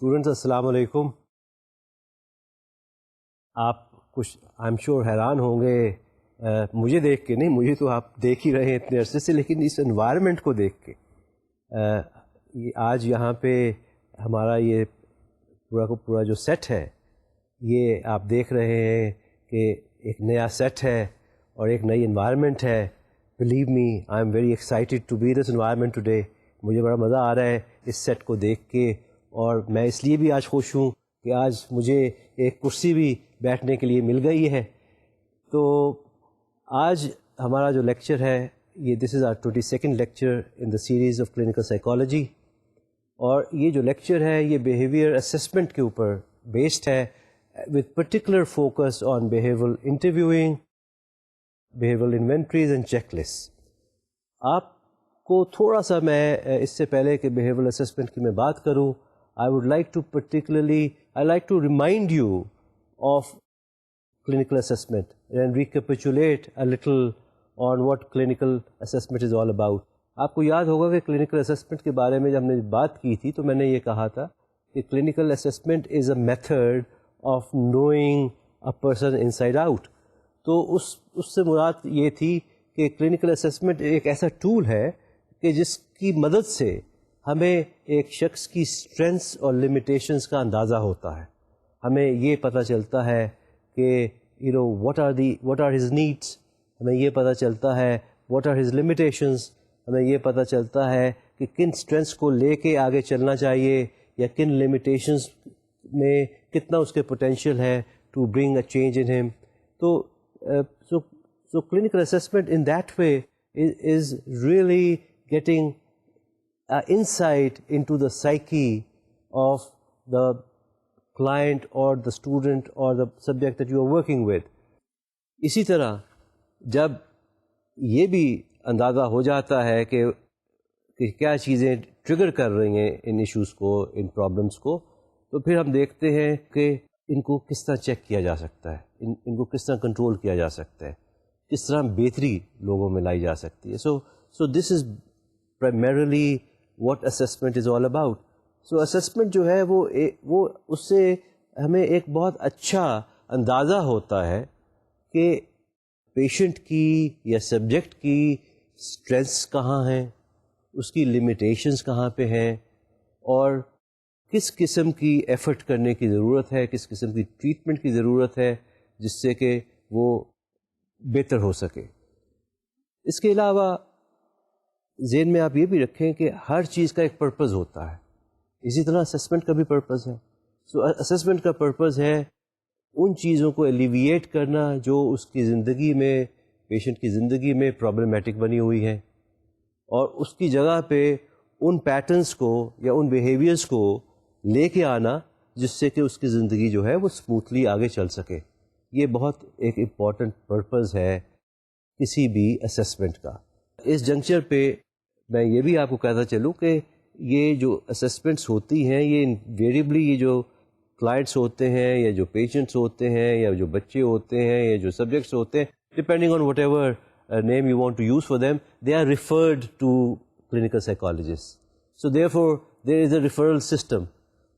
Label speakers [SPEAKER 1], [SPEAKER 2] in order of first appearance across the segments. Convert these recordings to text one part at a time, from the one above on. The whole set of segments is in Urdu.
[SPEAKER 1] اسٹوڈنٹس السلام علیکم. آپ کچھ آئی ایم شیور حیران ہوں گے مجھے دیکھ کے. نہیں، مجھے تو آپ دیکھ ہی رہے ہیں اتنے عرصے سے، لیکن اس انوائرمنٹ کو دیکھ کے. آج یہاں پہ ہمارا یہ پورا کا پورا جو سیٹ ہے، یہ آپ دیکھ رہے ہیں کہ ایک نیا سیٹ ہے اور ایک نئی انوائرمنٹ ہے. Believe me I am very excited to be this environment today. مجھے بڑا مزہ آ رہا ہے اس سیٹ کو دیکھ کے، اور میں اس لیے بھی آج خوش ہوں کہ آج مجھے ایک کرسی بھی بیٹھنے کے لیے مل گئی ہے. تو آج ہمارا جو لیکچر ہے، یہ this is are 22nd lecture in the series of clinical psychology. اور یہ جو لیکچر ہے یہ بیہیویئر اسسمنٹ کے اوپر بیسڈ ہے، with particular focus on behavioral interviewing, behavioral inventories and checklists. آپ کو تھوڑا سا میں اس سے پہلے کہ behavioral assessment کی میں بات کروں، I would like to particularly, I like to remind you of clinical assessment and recapitulate a little on what clinical assessment is all about. آپ کو یاد ہوگا کہ clinical assessment کے بارے میں جب ہم نے بات کی تھی تو میں نے یہ کہا تھا کہ clinical assessment is a method of knowing a person inside out. تو اس سے مراد یہ تھی کہ کلینکل اسسمنٹ ایک ایسا ٹول ہے کہ جس کی مدد سے ہمیں ایک شخص کی اسٹرینتھس اور لمیٹیشنس کا اندازہ ہوتا ہے. ہمیں یہ پتہ چلتا ہے کہ what are his needs. ہمیں یہ پتہ چلتا ہے what are his limitations. ہمیں یہ پتہ چلتا ہے کہ کن اسٹرینتھس کو لے کے آگے چلنا چاہیے یا کن لمیٹیشنس میں کتنا اس کے پوٹینشیل ہے to bring a change in ہم. So clinical assessment in that way is really getting insight into the psyche of the client or the student or the subject that you are working with. اسی طرح جب یہ بھی اندازہ ہو جاتا ہے کہ کیا چیزیں ٹریگر کر رہی ہیں ان ایشوز کو، ان پرابلمس کو، تو پھر ہم دیکھتے ہیں کہ ان کو کس طرح چیک کیا جا سکتا ہے، ان کو کس طرح کنٹرول کیا جا سکتا ہے، کس طرح بہتری لوگوں میں لائی جا سکتی ہے. So this is primarily what assessment is all about. So assessment جو ہے وہ اس سے ہمیں ایک بہت اچھا اندازہ ہوتا ہے کہ پیشنٹ کی یا سبجیکٹ کی اسٹرینتھس کہاں ہیں، اس کی لمیٹیشنس کہاں پہ ہیں، اور کس قسم کی ایفرٹ کرنے کی ضرورت ہے، کس قسم کی ٹریٹمنٹ کی ضرورت ہے جس سے کہ وہ بہتر ہو سکے. اس کے علاوہ ذہن میں آپ یہ بھی رکھیں کہ ہر چیز کا ایک پرپز ہوتا ہے. اسی طرح اسسمنٹ کا بھی پرپز ہے. سو اسسمنٹ کا پرپز ہے ان چیزوں کو ایلیویٹ کرنا جو اس کی زندگی میں، پیشنٹ کی زندگی میں پرابلمیٹک بنی ہوئی ہیں، اور اس کی جگہ پہ ان پیٹرنس کو یا ان بیہیویئرس کو لے کے آنا جس سے کہ اس کی زندگی جو ہے وہ اسموتھلی آگے چل سکے. یہ بہت ایک امپورٹنٹ پرپز ہے کسی بھی اسسمنٹ کا. اس جنکچر پہ میں یہ بھی آپ کو کہتا چلوں کہ یہ جو اسسمنٹس ہوتی ہیں یہ انویریبلی یہ جو کلائنٹس ہوتے ہیں یا جو پیشنٹس ہوتے ہیں یا جو بچے ہوتے ہیں یا جو سبجیکٹس ہوتے ہیں، depending on what ever name you want to use for them, they are referred to clinical psychologists. So therefore there is a referral system.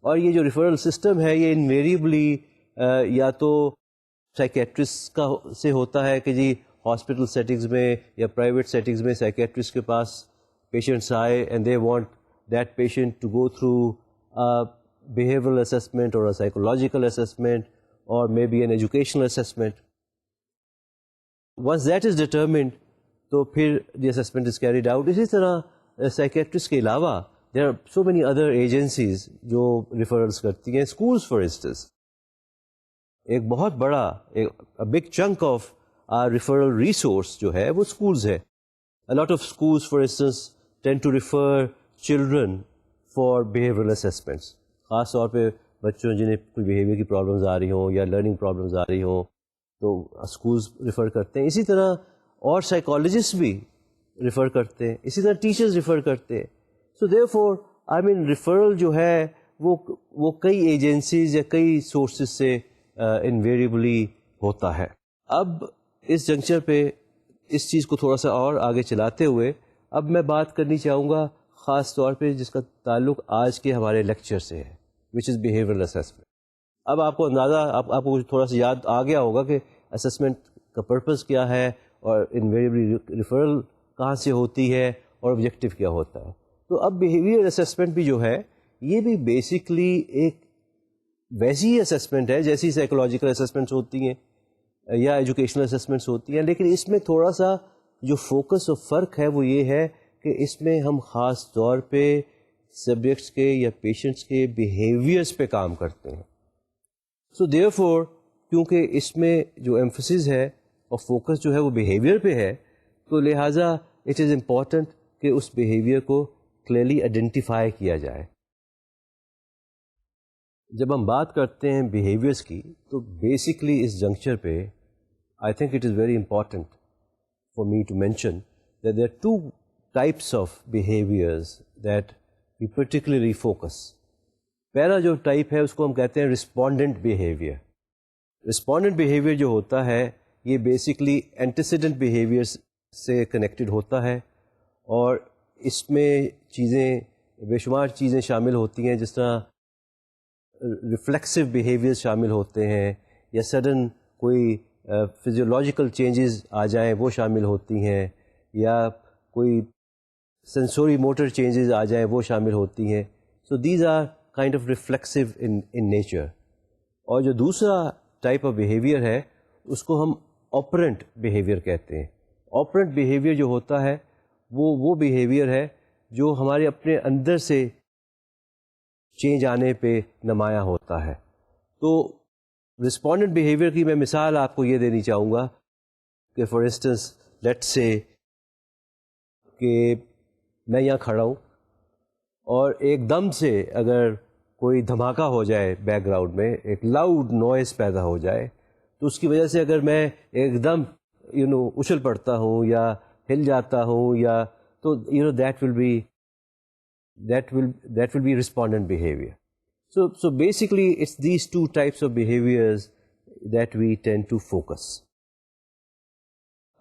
[SPEAKER 1] اور یہ جو ریفرل سسٹم ہے یہ انویریبلی یا تو سائیکیٹرسٹ کا سے ہوتا ہے کہ جی ہاسپٹل سیٹنگز میں یا پرائیویٹ سیٹنگز میں سائیکیٹرسٹ کے پاس پیشنٹس آئے and they want that patient to go through behavioural assessment اور سائیکولوجیکل اسسمنٹ اور مے be an educational assessment. once that is determined تو پھر the assessment is carried out. اسی طرح سائیکیٹرسٹ کے علاوہ there are so many other agencies جو ریفرلس کرتی ہیں. schools for instance ایک بہت بڑا big chunk of our referral resource جو ہے وہ schools ہے. a lot of schools for instance tend to refer children for behavioral assessments. خاص طور پہ بچوں جنہیں کوئی بیہیویئر کی پرابلمز آ رہی ہوں یا لرننگ پرابلمز آ رہی ہوں تو اسکولز ریفر کرتے ہیں. اسی طرح اور سائیکالوجسٹ بھی ریفر کرتے ہیں، اسی طرح ٹیچرز ریفر کرتے ہیں. So therefore I mean referral جو ہے وہ کئی ایجنسیز یا کئی سورسز سے انویریبلی ہوتا ہے. اب اس جنکچر پہ اس چیز کو تھوڑا سا اور آگے چلاتے ہوئے اب میں بات کرنی چاہوں گا خاص طور پہ جس کا تعلق آج کے ہمارے لیکچر سے ہے. which is behavioral assessment. اب آپ کو اندازہ آپ کو تھوڑا سا یاد آ گیا ہوگا کہ اسسمنٹ کا پرپز کیا ہے اور انویریبلی ریفرل کہاں سے ہوتی ہے اور آبجیکٹو کیا ہوتا ہے. تو اب بیہیویئر اسسمنٹ بھی جو ہے یہ بھی بیسکلی ایک ویسی ہی اسسمنٹ ہے جیسی سائیکولوجیکل اسسمنٹس ہوتی ہیں یا ایجوکیشنل اسسمنٹس ہوتی ہیں, لیکن اس میں تھوڑا سا جو فوکس اور فرق ہے وہ یہ ہے کہ اس میں ہم خاص طور پہ سبجیکٹس کے یا پیشنٹس کے بیہیویئرس پہ کام کرتے ہیں. سو دیئر فور کیونکہ اس میں جو ایمفسس ہے اور فوکس جو ہے وہ بیہیویئر پہ ہے, تو لہٰذا اٹ از امپورٹنٹ کہ اس بیہیویئر کو کلیئرلی آئیڈینٹیفائی کیا جائے. جب ہم بات کرتے ہیں بیہیویئرس کی تو بیسکلی اس جنکچر پہ I think it is very important for me to mention that there are two types of behaviours that we particularly focus. پہلا جو ٹائپ ہے اس کو ہم کہتے ہیں رسپونڈنٹ بیہیویئر. رسپونڈنٹ بیہیویئر جو ہوتا ہے یہ بیسکلی اینٹیسیڈنٹ بیہیویئر سے کنیکٹڈ ہوتا ہے اور اس میں چیزیں بے شمار چیزیں شامل ہوتی ہیں, جس طرح ریفلیکسو بیہیویئر شامل ہوتے ہیں یا سڈن کوئی فزیولوجیکل چینجز آ جائیں وہ شامل ہوتی ہیں, یا کوئی سینسوری موٹر چینجز آ جائیں وہ شامل ہوتی ہیں. So these are kind of reflexive in nature. اور جو دوسرا ٹائپ آف بیہیویئر ہے اس کو ہم آپرنٹ بیہیویئر کہتے ہیں. آپرنٹ بیہیویئر جو ہوتا ہے وہ بیہیویئر ہے جو ہمارے اپنے اندر سے چینج آنے پہ نمایاں ہوتا ہے. تو رسپونڈنٹ بیہیویئر کی میں مثال آپ کو یہ دینی چاہوں گا کہ فار انسٹنس لیٹ سے کہ میں یہاں کھڑا ہوں اور ایک دم سے اگر کوئی دھماکہ ہو جائے بیک گراؤنڈ میں, ایک لاؤڈ نوائز پیدا ہو جائے, تو اس کی وجہ سے اگر میں ایک دم اچھل پڑتا ہوں یا ہل جاتا ہوں یا تو that will be respondent behavior. So basically it's these two types of behaviors that we tend to focus.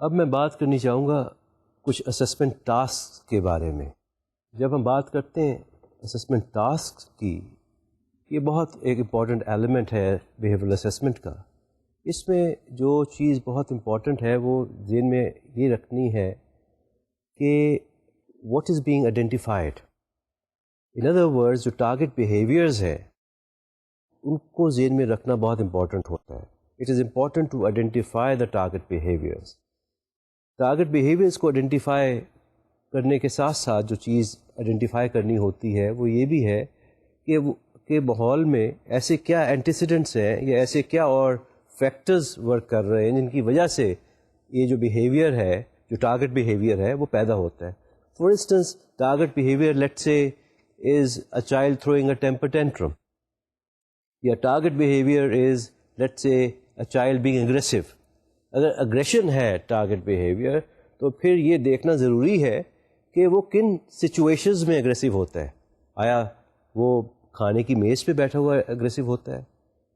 [SPEAKER 1] اب میں بات کرنی چاہوں گا کچھ اسسمنٹ ٹاسک کے بارے میں. جب ہم بات کرتے ہیں اسسمنٹ ٹاسک کی, یہ بہت ایک امپورٹنٹ ایلیمنٹ ہے بیہیویئرل اسسمنٹ کا. اس میں جو چیز بہت امپورٹنٹ ہے وہ ذہن میں یہ رکھنی ہے کہ what is being identified. In other words جو ٹارگیٹ بیہیویئرز ہیں ان کو ذہن میں رکھنا بہت امپورٹنٹ ہوتا ہے. It is important to identify the target behaviours. Target behaviours کو آئیڈینٹیفائی کرنے کے ساتھ ساتھ جو چیز آئیڈینٹیفائی کرنی ہوتی ہے وہ یہ بھی ہے کہ ماحول میں ایسے کیا اینٹیسیڈنٹس ہیں یا ایسے کیا اور فیکٹرز ورک کر رہے ہیں جن کی وجہ سے یہ جو بیہیویئر ہے, جو ٹارگیٹ بیہیویئر ہے وہ پیدا ہوتا ہے. For instance target behaviour let say is a child throwing a temper tantrum. یا target behavior is let's say a child being aggressive. اگر aggression ہے target behavior تو پھر یہ دیکھنا ضروری ہے کہ وہ کن situations میں aggressive ہوتا ہے. آیا وہ کھانے کی میز پہ بیٹھا ہوا aggressive ہوتا ہے,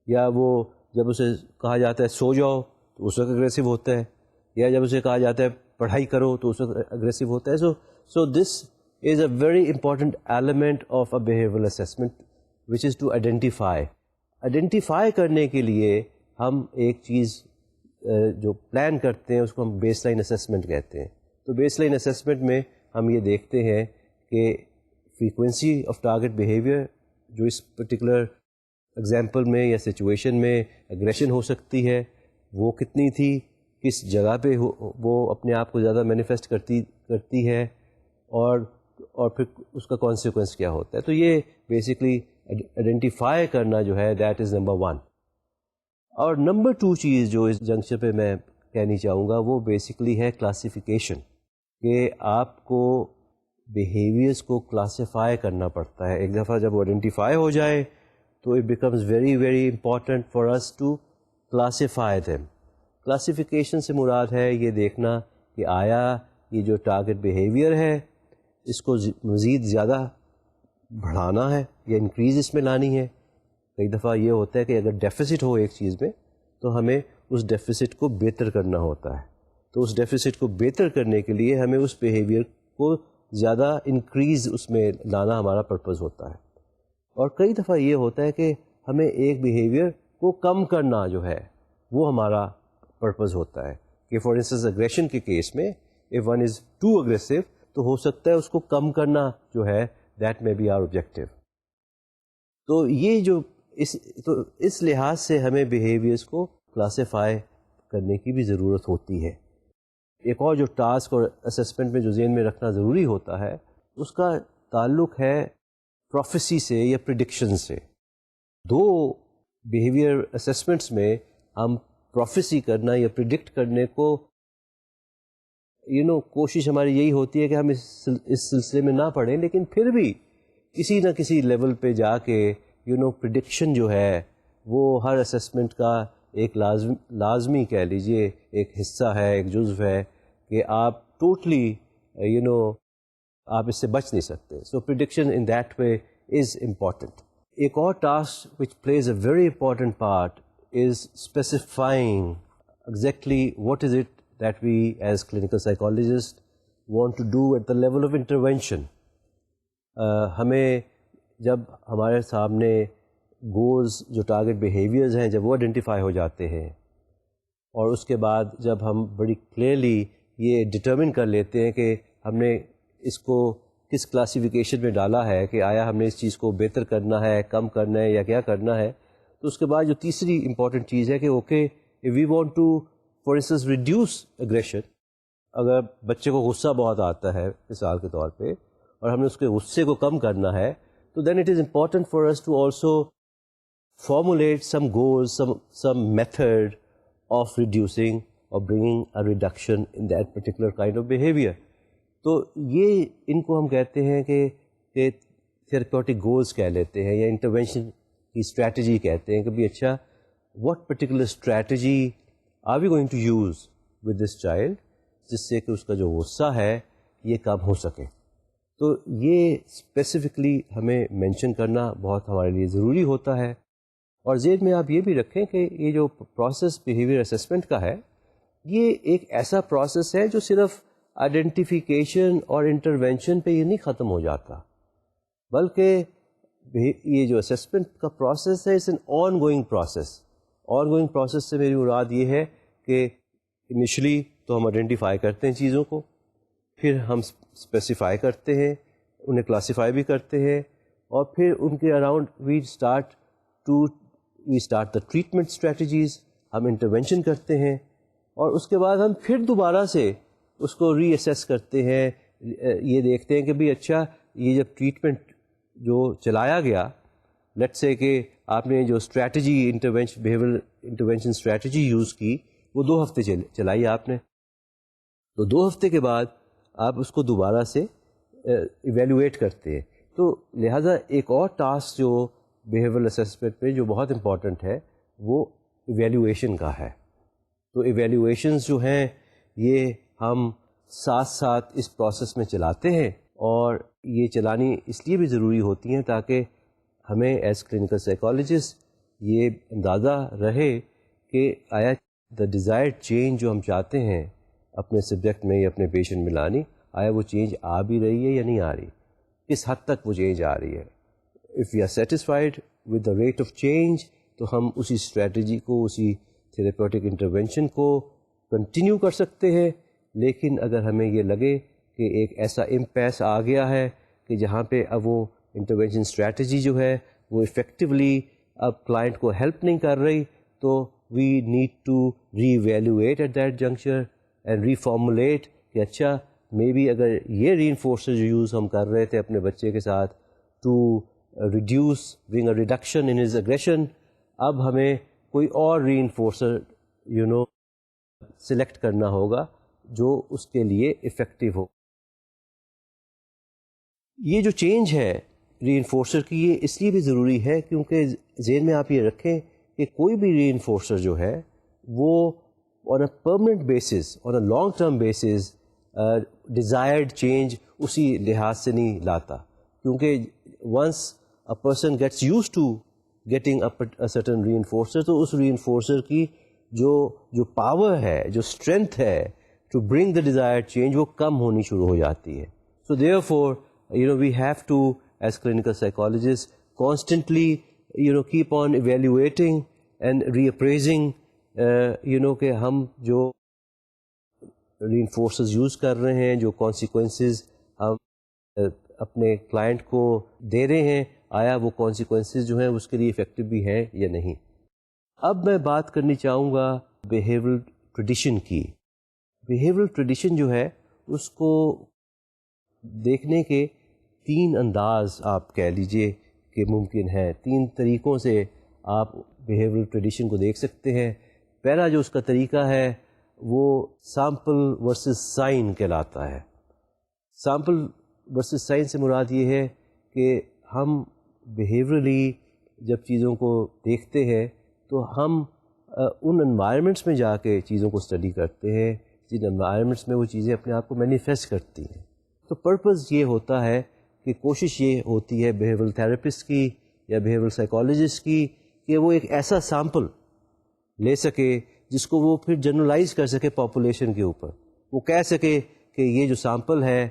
[SPEAKER 1] یا وہ جب اسے کہا جاتا ہے سو جاؤ تو اس وقت aggressive ہوتا ہے, یا جب اسے کہا جاتا ہے پڑھائی کرو تو اس وقت aggressive ہوتا ہے. So this is a very important element of a behavioral assessment which is to identify. Identify کرنے کے لیے ہم ایک چیز جو پلان کرتے ہیں اس کو ہم بیس لائن اسیسمنٹ کہتے ہیں. تو بیس لائن اسیسمنٹ میں ہم یہ دیکھتے ہیں کہ فریکوینسی آف ٹارگیٹ بیہیویئر جو اس پرٹیکولر ایگزامپل میں یا سچویشن میں اگریشن ہو سکتی ہے وہ کتنی تھی, کس جگہ پہ وہ اپنے آپ کو زیادہ مینیفیسٹ کرتی ہے, اور پھر اس کا کانسیکوینس کیا ہوتا ہے. تو یہ بیسکلی آئیڈینٹیفائی کرنا جو ہے دیٹ از نمبر 1. اور نمبر 2 چیز جو اس جنکشن پہ میں کہنی چاہوں گا وہ بیسکلی ہے کلاسیفیکیشن, کہ آپ کو بیہیویئرس کو کلاسیفائی کرنا پڑتا ہے. ایک دفعہ جب وہ آئیڈینٹیفائی ہو جائے تو it becomes very very important for us to classify them. Classification سے مراد ہے یہ دیکھنا کہ آیا یہ جو ٹارگیٹ بیہیویئر ہے اس کو مزید زیادہ بڑھانا ہے یا انکریز اس میں لانی ہے. کئی دفعہ یہ ہوتا ہے کہ اگر ڈیفیسٹ ہو ایک چیز میں تو ہمیں اس ڈیفیسٹ کو بہتر کرنا ہوتا ہے. تو اس ڈیفیسٹ کو بہتر کرنے کے لیے ہمیں اس بیہیویئر کو زیادہ انکریز اس میں لانا ہمارا پرپز ہوتا ہے. اور کئی دفعہ یہ ہوتا ہے کہ ہمیں ایک بیہیویئر کو کم کرنا جو ہے وہ ہمارا پرپز ہوتا ہے کہ فار انسٹنس اگریشن کے کیس میں if one is too aggressive تو ہو سکتا ہے اس کو کم کرنا جو ہے that may be our objective. تو یہ جو اس لحاظ سے ہمیں بیہیویئرس کو کلاسیفائی کرنے کی بھی ضرورت ہوتی ہے. ایک اور جو ٹاسک اور اسسمنٹ میں جو ذہن میں رکھنا ضروری ہوتا ہے اس کا تعلق ہے پروفیسی سے یا پریڈکشن سے. دو بیہیویئر اسسمنٹس میں ہم پروفیسی کرنا یا پریڈکٹ کرنے کو کوشش ہماری یہی ہوتی ہے کہ ہم اس سلسلے میں نہ پڑھیں، لیکن پھر بھی کسی نہ کسی لیول پہ جا کے پریڈکشن جو ہے وہ ہر اسسمنٹ کا ایک لازمی کہہ لیجئے ایک حصہ ہے، ایک جزو ہے کہ آپ ٹوٹلی آپ اس سے بچ نہیں سکتے. So prediction in that way is important. ایک اور task which plays a very important part is specifying exactly what is it that we as clinical psychologists want to do at the level of intervention. ہمیں جب ہمارے سامنے گولز جو ٹارگٹ بیہیویئرز ہیں جب وہ آئیڈینٹیفائی ہو جاتے ہیں اور اس کے بعد جب ہم بڑی کلیئرلی یہ ڈٹرمن کر لیتے ہیں کہ ہم نے اس کو کس کلاسیفیکیشن میں ڈالا ہے کہ آیا ہم نے اس چیز کو بہتر کرنا ہے، کم کرنا ہے یا کیا کرنا ہے، تو اس کے بعد جو تیسری امپورٹنٹ چیز ہے کہ okay we want to for instance reduce aggression. اگر بچے کو غصہ بہت آتا ہے مثال کے طور پہ اور ہم نے اس کے غصے کو کم کرنا ہے تو then it is important for us to also formulate some goals, some method of reducing or bringing a reduction in that particular kind of behavior. تو یہ ان کو ہم کہتے ہیں کہ therapeutic goals کہہ لیتے ہیں یا انٹروینشن کی اسٹریٹجی کہتے ہیں کہ بھی اچھا what particular strategy are we going to use with this child جس سے کہ اس کا جو غصہ ہے یہ کم ہو سکے. تو یہ اسپیسیفکلی ہمیں مینشن کرنا بہت ہمارے لیے ضروری ہوتا ہے. اور ذہن میں آپ یہ بھی رکھیں کہ یہ جو پروسیس بیہیویئر اسسمنٹ کا ہے یہ ایک ایسا پروسیس ہے جو صرف آئیڈینٹیفیکیشن اور انٹرونشن پہ یہ نہیں ختم ہو جاتا، بلکہ یہ جو اسسمنٹ کا پروسیس ہے it's an ongoing process. Ongoing process سے میری مراد یہ ہے کہ انیشلی تو ہم آئیڈینٹیفائی کرتے ہیں چیزوں کو، پھر ہم اسپیسیفائی کرتے ہیں، انہیں کلاسیفائی بھی کرتے ہیں، اور پھر ان کے around we start the treatment strategies, ہم انٹرونشن کرتے ہیں، اور اس کے بعد ہم پھر دوبارہ سے اس کو ری اسیس کرتے ہیں. یہ دیکھتے ہیں کہ بھی اچھا یہ جب ٹریٹمنٹ جو چلایا گیا، لیٹ سے کہ آپ نے جو strategy behaviour intervention strategy use کی وہ 2 ہفتے چلائی آپ نے، تو 2 ہفتے کے بعد آپ اس کو دوبارہ سے ایویلویٹ کرتے ہیں. تو لہٰذا ایک اور ٹاسک جو بیہیویئرل اسسمنٹ میں جو بہت امپورٹنٹ ہے وہ ایویلویشن کا ہے. تو ایویلویشنز جو ہیں یہ ہم ساتھ ساتھ اس پروسیس میں چلاتے ہیں، اور یہ چلانی اس لیے بھی ضروری ہوتی ہیں تاکہ ہمیں ایز کلینکل سائیکالوجسٹ یہ اندازہ رہے کہ آیا دا ڈیزائرڈ چینج جو ہم چاہتے ہیں اپنے سبجیکٹ میں یا اپنے پیشنٹ میں لانی، آیا وہ چینج آ بھی رہی ہے یا نہیں آ رہی، کس حد تک وہ چینج آ رہی ہے. If we are satisfied with the rate of change تو ہم اسی اسٹریٹجی کو، اسی تھیراپیوٹک انٹرونشن کو کنٹینیو کر سکتے ہیں. لیکن اگر ہمیں یہ لگے کہ ایک ایسا امپیس آ گیا ہے کہ جہاں پہ اب وہ انٹرونشن اسٹریٹجی جو ہے وہ افیکٹولی اب کلائنٹ کو ہیلپ نہیں کر رہی، تو we need to reevaluate at that juncture and reformulate کہ اچھا مے بی اگر یہ ری انفورسر جو یوز ہم کر رہے تھے اپنے بچے کے ساتھ to reduce bring a reduction in his aggression, اب ہمیں کوئی اور ری انفورسر سلیکٹ کرنا ہوگا جو اس کے لیے افیکٹو ہو. یہ جو چینج ہے ری انفورسر کی یہ اس لیے بھی ضروری ہے کیونکہ ذہن میں آپ یہ رکھیں کہ کوئی بھی ری انفورسر جو ہے وہ on a permanent basis, on a long term basis desired change اسی لحاظ سے نہیں لاتا، کیونکہ once a person gets used to getting a certain reinforcer تو اس ری انفورسر کی جو پاور ہے، جو اسٹرینتھ ہے to bring the desired change وہ کم ہونی شروع ہو جاتی ہے. So therefore we have to as clinical psychologist constantly keep on evaluating and reappraising کہ ہم جو reinforcers یوز کر رہے ہیں, جو consequences ہم اپنے کلائنٹ کو دے رہے ہیں, آیا وہ consequences جو ہیں اس کے لیے افیکٹو بھی ہیں یا نہیں. اب میں بات کرنی چاہوں گا بیہیورل ٹریڈیشن کی. بیہیورل ٹریڈیشن جو ہے اس کو دیکھنے کے 3 انداز آپ کہہ لیجئے کہ ممکن ہیں. 3 طریقوں سے آپ بیہیورل ٹریڈیشن کو دیکھ سکتے ہیں. پہلا جو اس کا طریقہ ہے وہ سیمپل ورسز سائن کہلاتا ہے. سیمپل ورسز سائن سے مراد یہ ہے کہ ہم بیہیورلی جب چیزوں کو دیکھتے ہیں تو ہم ان انوائرمنٹس میں جا کے چیزوں کو اسٹڈی کرتے ہیں جن انوائرمنٹس میں وہ چیزیں اپنے آپ کو مینیفیسٹ کرتی ہیں. تو پرپز یہ ہوتا ہے کہ کوشش یہ ہوتی ہے بیہیورل تھراپسٹ کی یا بیہیورل سائیکالوجسٹ کی کہ وہ ایک ایسا سیمپل لے سکے جس کو وہ پھر جنرلائز کر سکے پاپولیشن کے اوپر. وہ کہہ سکے کہ یہ جو سیمپل ہے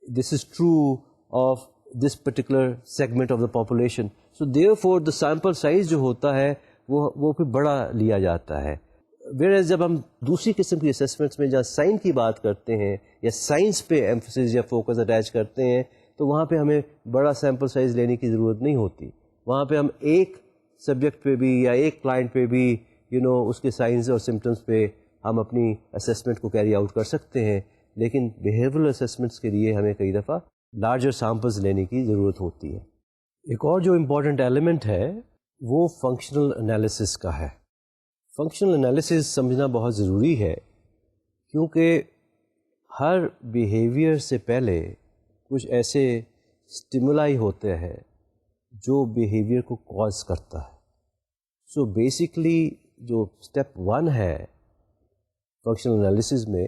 [SPEAKER 1] this is true of this particular segment of the population. So therefore the sample size جو ہوتا ہے وہ پھر بڑا لیا جاتا ہے. ویئرز جب ہم دوسری قسم کی اسیسمنٹس میں جہاں سائن کی بات کرتے ہیں یا سائنس پہ ایمفسس یا فوکس اٹیچ کرتے ہیں تو وہاں پہ ہمیں بڑا سیمپل سائز لینے کی ضرورت نہیں ہوتی. وہاں پہ ہم ایک سبجیکٹ پہ بھی یا ایک کلائنٹ پہ بھی اس کے سائنس اور سمٹمس پہ ہم اپنی اسیسمنٹ کو کیری آؤٹ کر سکتے ہیں. لیکن بیہیورل اسیسمنٹس کے لیے ہمیں کئی دفعہ لارجر سیمپلز لینے کی ضرورت ہوتی ہے. ایک اور جو امپورٹنٹ ایلیمنٹ ہے وہ فنکشنل انالیسس کا ہے. فنکشنل انالیسس سمجھنا بہت ضروری ہے کیونکہ ہر بیہیویئر سے پہلے کچھ ایسے اسٹیمولائی ہوتے ہیں جو بیہیویئر کو کاز کرتا ہے. سو بیسکلی جو اسٹیپ 1 ہے فنکشنل انالیسس میں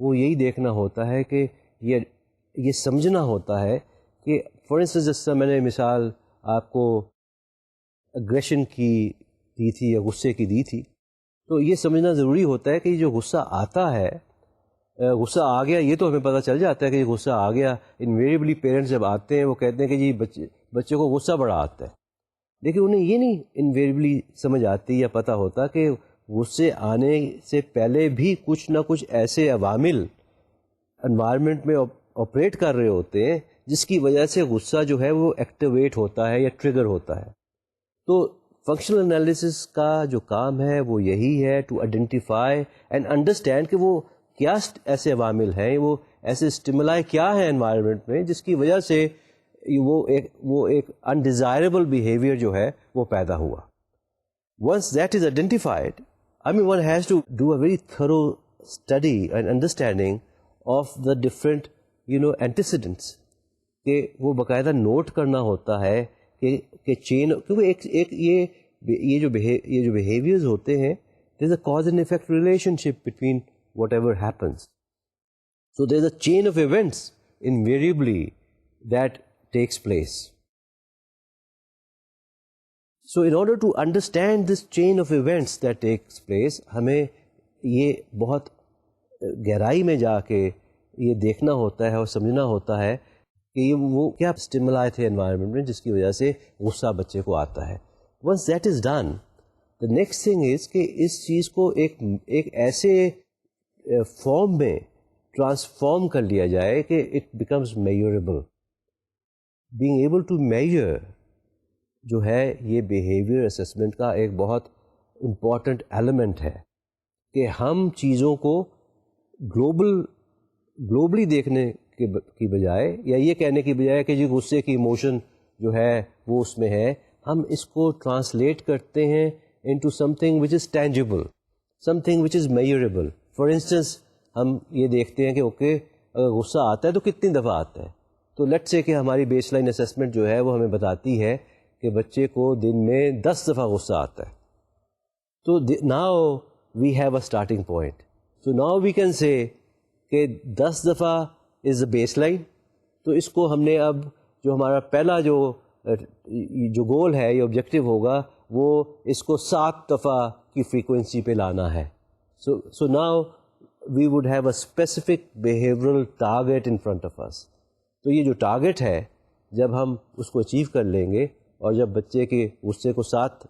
[SPEAKER 1] وہ یہی دیکھنا ہوتا ہے کہ یہ سمجھنا ہوتا ہے کہ فار انسٹنس جس طرح میں نے مثال آپ کو اگریشن کی دی تھی یا غصے کی دی تھی, تو یہ سمجھنا ضروری ہوتا ہے کہ یہ جو غصہ آتا ہے, غصہ آ گیا, یہ تو ہمیں پتہ چل جاتا ہے کہ یہ غصہ آ گیا. انویریبلی پیرنٹس جب آتے ہیں وہ کہتے ہیں کہ جی بچے کو غصہ بڑا آتا ہے, لیکن انہیں یہ نہیں انویریبلی سمجھ آتی یا پتہ ہوتا کہ غصے آنے سے پہلے بھی کچھ نہ کچھ ایسے عوامل انوائرمنٹ میں آپریٹ کر رہے ہوتے ہیں جس کی وجہ سے غصہ جو ہے وہ ایکٹیویٹ ہوتا ہے یا ٹریگر ہوتا ہے. تو فنکشنل انالیسس کا جو کام ہے وہ یہی ہے ٹو آئیڈینٹیفائی اینڈ انڈرسٹینڈ کہ وہ کیا ایسے عوامل ہیں, وہ ایسے اسٹیمولائی کیا ہیں انوائرمنٹ میں جس کی وجہ سے وہ ایک انڈیزائربل بیہیویئر جو ہے وہ پیدا ہوا. Once that is identified one has to do a very thorough study and understanding of the different antecedents کہ وہ باقاعدہ نوٹ کرنا ہوتا ہے کہ چین, کیونکہ ایک یہ جو بیہیویئرز ہوتے ہیں there is a cause and effect relationship between whatever happens. So there is a chain of events invariably that takes place. So in order to understand this chain of events that takes place, ہمیں یہ بہت گہرائی میں جا کے یہ دیکھنا ہوتا ہے اور سمجھنا ہوتا ہے کہ یہ وہ کیا اسٹیمولائی تھے انوائرمنٹ میں جس کی وجہ سے غصہ بچے کو آتا ہے. Once that is done, the next thing is کہ اس چیز کو ایک ایسے فارم میں ٹرانسفارم کر لیا جائے کہ it becomes measurable. Being able to measure جو ہے یہ بیہیویئر اسیسمنٹ کا ایک بہت امپورٹنٹ ایلیمنٹ ہے کہ ہم چیزوں کو گلوبلی دیکھنے کی بجائے یا یہ کہنے کی بجائے کہ جی غصے کی ایموشن جو ہے وہ اس میں ہے, ہم اس کو ٹرانسلیٹ کرتے ہیں into some thing which is tangible, some thing which is measurable. For instance ہم یہ دیکھتے ہیں کہ اوکے اگر غصہ آتا ہے تو کتنی دفعہ آتا ہے. تو لیٹس سے کہ ہماری بیس لائن اسیسمنٹ جو ہے وہ ہمیں بتاتی ہے کہ بچے کو دن میں 10 دفعہ غصہ آتا ہے. تو now we have a starting point. So now we can say کہ 10 دفعہ از اے بیس لائن. تو اس کو ہم نے اب جو ہمارا پہلا جو گول ہے یا آبجیکٹو ہوگا وہ اس کو 7 دفعہ کی فریکوینسی پہ لانا ہے. So now we would have a specific behavioural target in front of us. تو یہ جو ٹارگیٹ ہے جب ہم اس کو اچیو کر لیں گے اور جب بچے کے غصے کو 7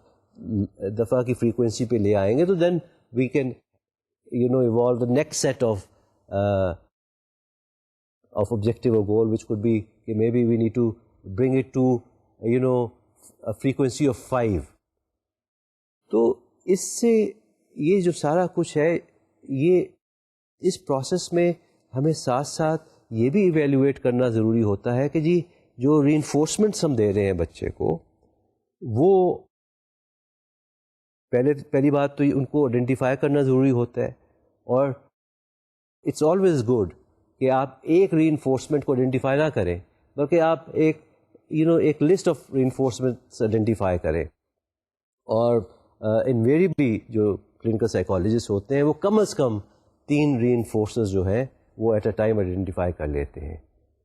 [SPEAKER 1] دفعہ کی فریکوینسی پہ لے آئیں گے تو then we can evaluate the next set of objective or goal, which could be maybe we need to bring it to a frequency of 5. تو اس سے یہ جو سارا کچھ ہے یہ اس پروسیس میں ہمیں ساتھ ساتھ یہ بھی ایویلیویٹ کرنا ضروری ہوتا ہے کہ جی جو ری انفورسمنٹس ہم دے رہے ہیں بچے کو وہ پہلی بات تو ان کو آئیڈینٹیفائی کرنا ضروری ہوتا ہے. اور اٹس آلویز گڈ کہ آپ ایک ری انفورسمنٹ کو آئیڈینٹیفائی نہ کریں بلکہ آپ ایک list of re enforcements identify کریں. اور انویریبلی جو کلینکل سائیکالوجسٹ ہوتے ہیں وہ کم از کم 3 ری انفورسرز جو ہیں وہ ایٹ اے ٹائم آئیڈینٹیفائی کر لیتے ہیں.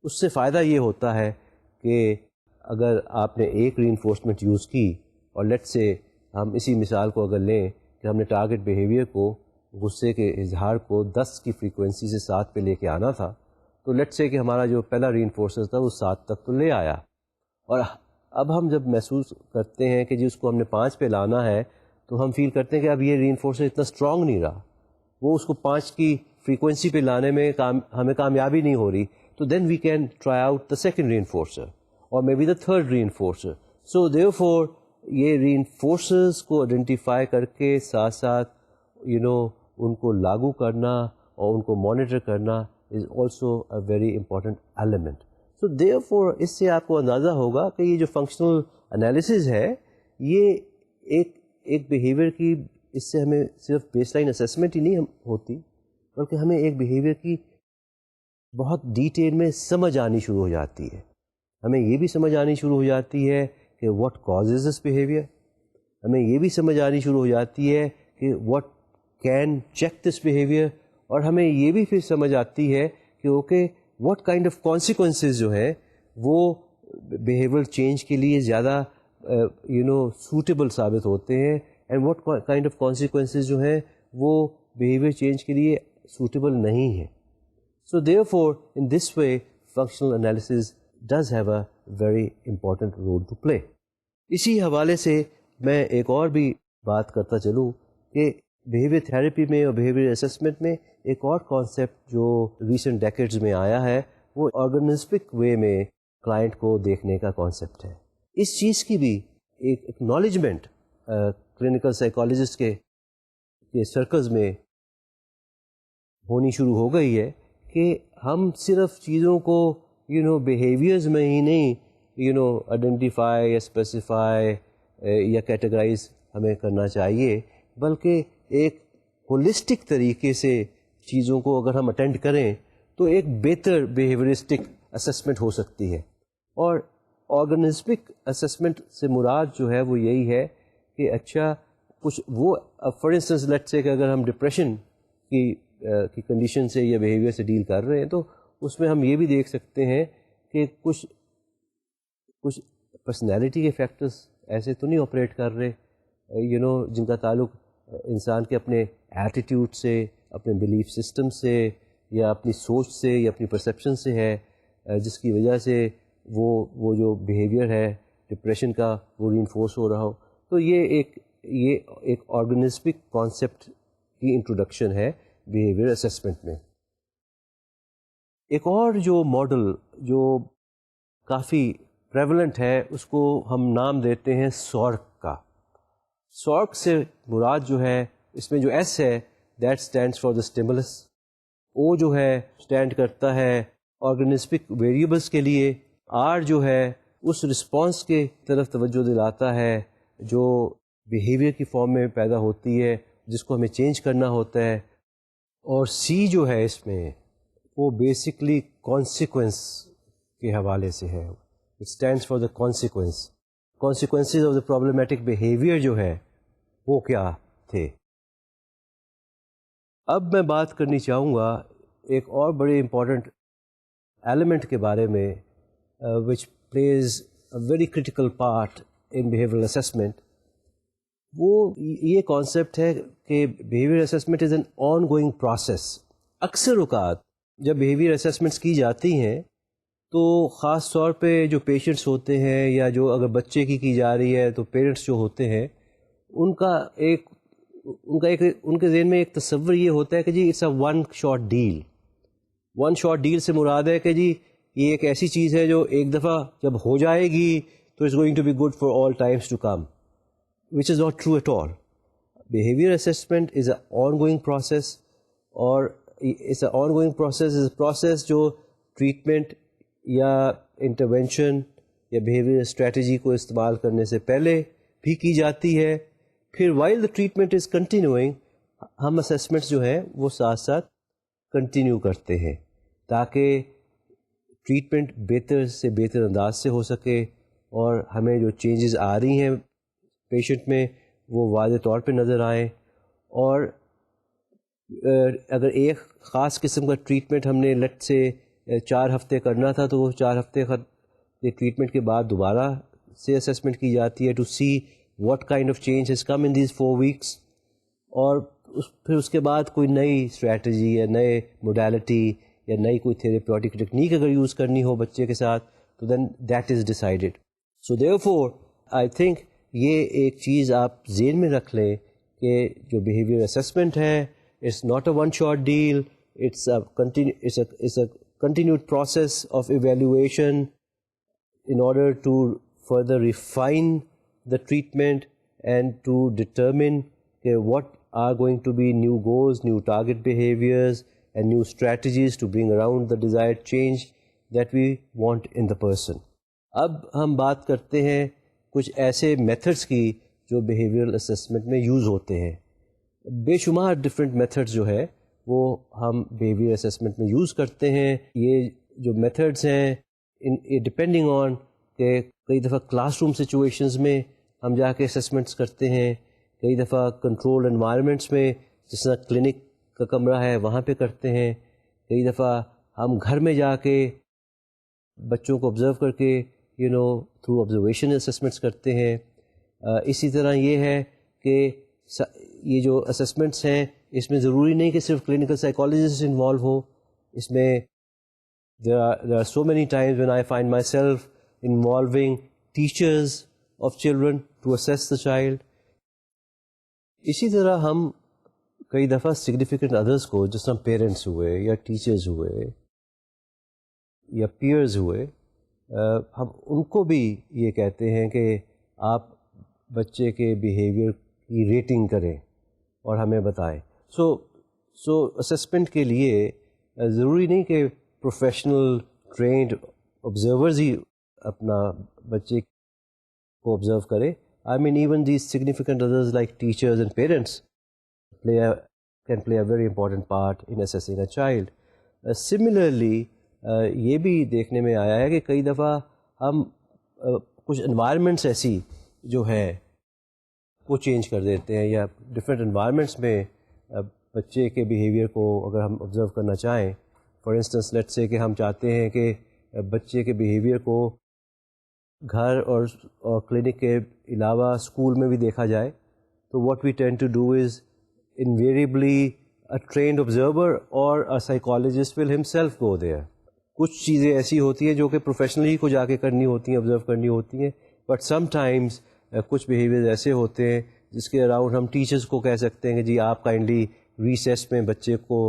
[SPEAKER 1] اس سے فائدہ یہ ہوتا ہے کہ اگر آپ نے ایک ری انفورسمنٹ یوز کی اور لیٹ سے ہم اسی مثال کو اگر لیں کہ ہم نے ٹارگٹ بیہیویئر کو غصے کے اظہار کو 10 کی فریکوینسی سے 7 پہ لے کے آنا تھا تو لیٹ سے کہ ہمارا جو پہلا ری انفورسر تھا وہ 7 تک تو لے آیا. اور اب ہم جب محسوس کرتے ہیں کہ جی اس کو ہم نے 5 پہ لانا ہے تو ہم فیل کرتے ہیں کہ اب یہ ری انفورسر اتنا اسٹرانگ نہیں رہا, وہ اس کو 5 کی فریکوینسی پہ لانے میں ہمیں کامیابی نہیں ہو رہی. تو then we can try out the second reinforcer اور may be the third reinforcer. So therefore یہ ری انفورسرز کو آئیڈینٹیفائی کر کے ساتھ ساتھ ان کو لاگو کرنا اور ان کو مانیٹر کرنا is also a very important element. So therefore اس سے آپ کو اندازہ ہوگا کہ یہ جو فنکشنل انالیسز ہے یہ ایک بیہیویئر کی, اس سے ہمیں صرف بیس لائن اسیسمنٹ ہی نہیں ہوتی بلکہ ہمیں ایک بیہیویئر کی بہت ڈیٹیل میں سمجھ آنی شروع ہو جاتی ہے. ہمیں یہ بھی سمجھ آنی شروع ہو جاتی ہے کہ واٹ کازز دس بیہیویئر, ہمیں یہ بھی سمجھ آنی شروع ہو جاتی ہے کہ what can check this behaviour, اور ہمیں یہ بھی پھر سمجھ آتی ہے کہ okay what kind of consequences جو ہیں وہ بیہیویئر چینج کے لیے زیادہ سوٹیبل ثابت ہوتے ہیں and what kind of consequences جو ہیں وہ بیہیویئر چینج کے لیے سوٹیبل نہیں ہیں. So therefore in this way functional analysis does have a very important role to play. اسی حوالے سے میں ایک اور بھی بات کرتا چلوں کہ بیہیویئر تھراپی میں اور بیہیویئر اسسمنٹ میں ایک اور کانسیپٹ جو ریسنٹ ڈیکیڈز میں آیا ہے وہ آرگنزمک وے میں کلائنٹ کو دیکھنے کا کانسیپٹ ہے. اس چیز کی بھی ایک اکنالجمنٹ کلینکل سائیکالوجسٹ کے سرکلز میں ہونی شروع ہو گئی ہے کہ ہم صرف چیزوں کو بیہیویئرز میں ہی نہیں آئیڈینٹیفائی یا اسپیسیفائی یا کیٹیگرائز ہمیں کرنا چاہیے بلکہ ایک ہولسٹک طریقے سے چیزوں کو اگر ہم اٹینڈ کریں تو ایک بہتر بیہیویئرسٹک اسسمنٹ ہو سکتی ہے. اور آرگنزمک اسسمنٹ سے مراد جو ہے وہ یہی ہے کہ اچھا کچھ وہ فار انسٹنس لیٹ سے کہ اگر ہم ڈپریشن کی کنڈیشن سے یا بیہیویئر سے ڈیل کر رہے ہیں تو اس میں ہم یہ بھی دیکھ سکتے ہیں کہ کچھ پرسنالٹی کے فیکٹرز ایسے تو نہیں آپریٹ کر رہے جن کا تعلق انسان کے اپنے ایٹیٹیوڈ سے, اپنے بلیف سسٹم سے یا اپنی سوچ سے یا اپنی پرسیپشن سے ہے, جس کی وجہ سے وہ جو بیہیویئر ہے ڈپریشن کا وہ ری انفورس ہو رہا ہو. تو یہ ایک آرگنزمک کانسیپٹ کی انٹروڈکشن ہے بیہیویئر اسسمنٹ میں. ایک اور جو ماڈل جو کافی پریولنٹ ہے اس کو ہم نام دیتے ہیں سورک کا. سورک سے مراد جو ہے اس میں جو ایس ہے that stands for the stimulus, O جو ہے اسٹینڈ کرتا ہے آرگنزمک ویریبلس کے لیے, آر جو ہے اس رسپانس کے طرف توجہ دلاتا ہے جو بیہیویئر کی فارم میں پیدا ہوتی ہے جس کو ہمیں چینج کرنا ہوتا ہے, اور سی جو ہے اس میں وہ بیسکلی کانسیکوینس کے حوالے سے ہے. It stands for the consequences of the problematic behaviour جو ہے وہ کیا تھے. اب میں بات کرنی چاہوں گا ایک اور بڑے امپورٹنٹ ایلیمنٹ کے بارے میں وچ plays a very critical part in behavioural assessment. وہ یہ کانسیپٹ ہے کہ behaviour assessment is an ongoing process. اکثر اوقات جب بیہیویئر اسسمنٹس کی جاتی ہیں تو خاص طور پہ جو پیشنٹس ہوتے ہیں یا جو اگر بچے کی جا رہی ہے تو پیرنٹس جو ہوتے ہیں ان کا ایک ان کے ذہن میں ایک تصور یہ ہوتا ہے کہ جی it's a one shot deal. One shot deal سے مراد ہے کہ جی یہ ایک ایسی چیز ہے جو ایک دفعہ جب ہو جائے گی تو it's going to be good for all times to come, which is not true at all. Behaviour assessment is a ongoing process, اور it's a ongoing process جو ٹریٹمنٹ یا انٹرونشن یا بیہیویئر اسٹریٹجی کو استعمال کرنے سے پہلے بھی کی جاتی ہے. پھر while the treatment is continuing ہم اسسمنٹس جو ہیں وہ ساتھ ساتھ کنٹینیو کرتے ہیں تاکہ ٹریٹمنٹ بہتر سے بہتر انداز سے ہو سکے اور ہمیں جو چینجز آ رہی ہیں پیشنٹ میں وہ واضح طور پہ نظر آئیں. اور اگر ایک خاص قسم کا ٹریٹمنٹ ہم نے لٹ سے 4 ہفتے کرنا تھا تو وہ 4 ہفتے ٹریٹمنٹ کے بعد دوبارہ سے اسسمنٹ کی جاتی ہے to see what kind of change has come in these 4 weeks. اور پھر اس کے بعد کوئی نئی اسٹریٹجی یا نئے موڈیلٹی یا نئی کوئی تھیراپیوٹک ٹیکنیک اگر یوز کرنی ہو بچے کے ساتھ تو then that is decided. So therefore I think یہ ایک چیز آپ ذہن میں رکھ لیں کہ جو بیہیویئر اسسمنٹ ہے it's not a one shot deal, it's a continued process of evaluation in order to further refine the treatment and to determine what are going to be new goals, new target behaviors and new strategies to bring around the desired change that we want in the person. اب ہم بات کرتے ہیں کچھ ایسے میتھڈس کی جو بیہیویئرل اسسمنٹ میں یوز ہوتے ہیں. بے شمار ڈفرینٹ میتھڈس جو ہے وہ ہم بیہیویئر اسسمنٹ میں یوز کرتے ہیں. یہ جو میتھڈس ہیں ڈپینڈنگ آن کہ کئی دفعہ کلاس روم سچویشنز میں ہم جا کے اسسمنٹس کرتے ہیں, کئی دفعہ کنٹرول انوائرمنٹس میں جس طرح کلینک کا کمرہ ہے وہاں پہ کرتے ہیں, کئی دفعہ ہم گھر میں جا کے بچوں کو آبزرو کر کے تھرو آبزرویشن اسسمنٹس کرتے ہیں. اسی طرح یہ ہے کہ یہ جو اسسمنٹس ہیں اس میں ضروری نہیں کہ صرف کلینکل سائیکالوجسٹ انوالو ہو. اس میں there are so many times when I find myself involving teachers of children to assess the child. اسی طرح ہم کئی دفعہ سگنیفیکنٹ ادرس کو جس طرح پیرنٹس ہوئے یا ٹیچرز ہوئے یا پیئرز ہوئے, ہم ان کو بھی یہ کہتے ہیں کہ آپ بچے کے بیہیویئر کی ریٹنگ کریں اور ہمیں بتائیں. سو اسسمنٹ کے لیے ضروری نہیں کہ پروفیشنل ٹرینڈ آبزرورز ہی اپنا بچے کو آبزرو کرے. I mean even these significant others like teachers and parents can play a very important part in assessing a child. Similarly یہ بھی دیکھنے میں آیا ہے کہ کئی دفعہ ہم کچھ انوائرمنٹس ایسی جو ہے وہ چینج کر دیتے ہیں یا ڈفرینٹ انوائرمنٹس میں بچے کے بیہیویئر کو اگر ہم آبزرو کرنا چاہیں. فار انسٹنس لیٹ سے کہ ہم چاہتے ہیں کہ بچے کے بیہیویئر کو گھر اور کلینک کے علاوہ اسکول میں بھی دیکھا جائے, تو what we tend to do is invariably a trained observer اور a psychologist will himself go there. کچھ چیزیں ایسی ہوتی ہیں جو کہ پروفیشنلی کو جا کے کرنی ہوتی ہیں, آبزرو کرنی ہوتی ہیں, بٹ سم ٹائمز کچھ بیہیویئر ایسے ہوتے ہیں جس کے اراؤنڈ ہم ٹیچرز کو کہہ سکتے ہیں کہ جی آپ کائنڈلی ریسیس میں بچے کو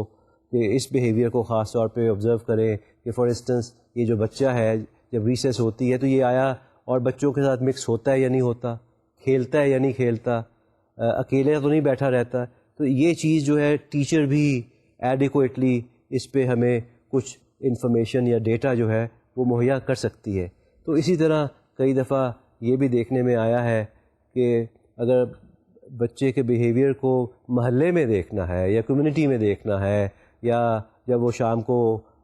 [SPEAKER 1] کہ اس بیہیویئر کو خاص طور پہ آبزرو کریں کہ فار انسٹنس یہ جو بچہ ہے جب ریسیس ہوتی ہے تو یہ آیا اور بچوں کے ساتھ مکس ہوتا ہے یا نہیں ہوتا, کھیلتا ہے یا نہیں کھیلتا, اکیلے تو نہیں بیٹھا رہتا. تو یہ چیز جو ہے ٹیچر بھی ایڈیکویٹلی اس پہ ہمیں کچھ انفارمیشن یا ڈیٹا جو ہے وہ مہیا کر سکتی ہے. تو اسی طرح کئی دفعہ یہ بھی دیکھنے میں آیا ہے کہ اگر بچے کے بیہیویئر کو محلے میں دیکھنا ہے یا کمیونٹی میں دیکھنا ہے, یا جب وہ شام کو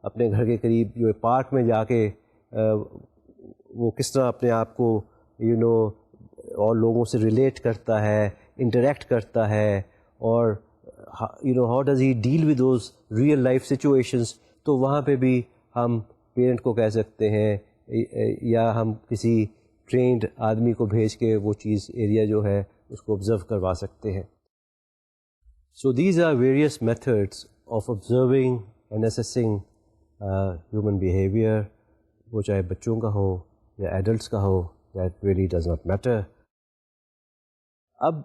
[SPEAKER 1] اپنے گھر کے قریب جو پارک میں جا کے وہ کس طرح اپنے آپ کو اور لوگوں سے ریلیٹ کرتا ہے, انٹریکٹ کرتا ہے, اور how does he deal with those real life situations, تو وہاں پہ بھی ہم پیرنٹ کو کہہ سکتے ہیں یا ہم کسی ٹرینڈ آدمی کو بھیج کے وہ چیز ایریا جو ہے اس کو آبزرو کروا سکتے ہیں. So these are various methods of observing and assessing human behavior. وہ چاہے بچوں کا ہو یا ایڈلٹس کا ہو, that really does not matter. اب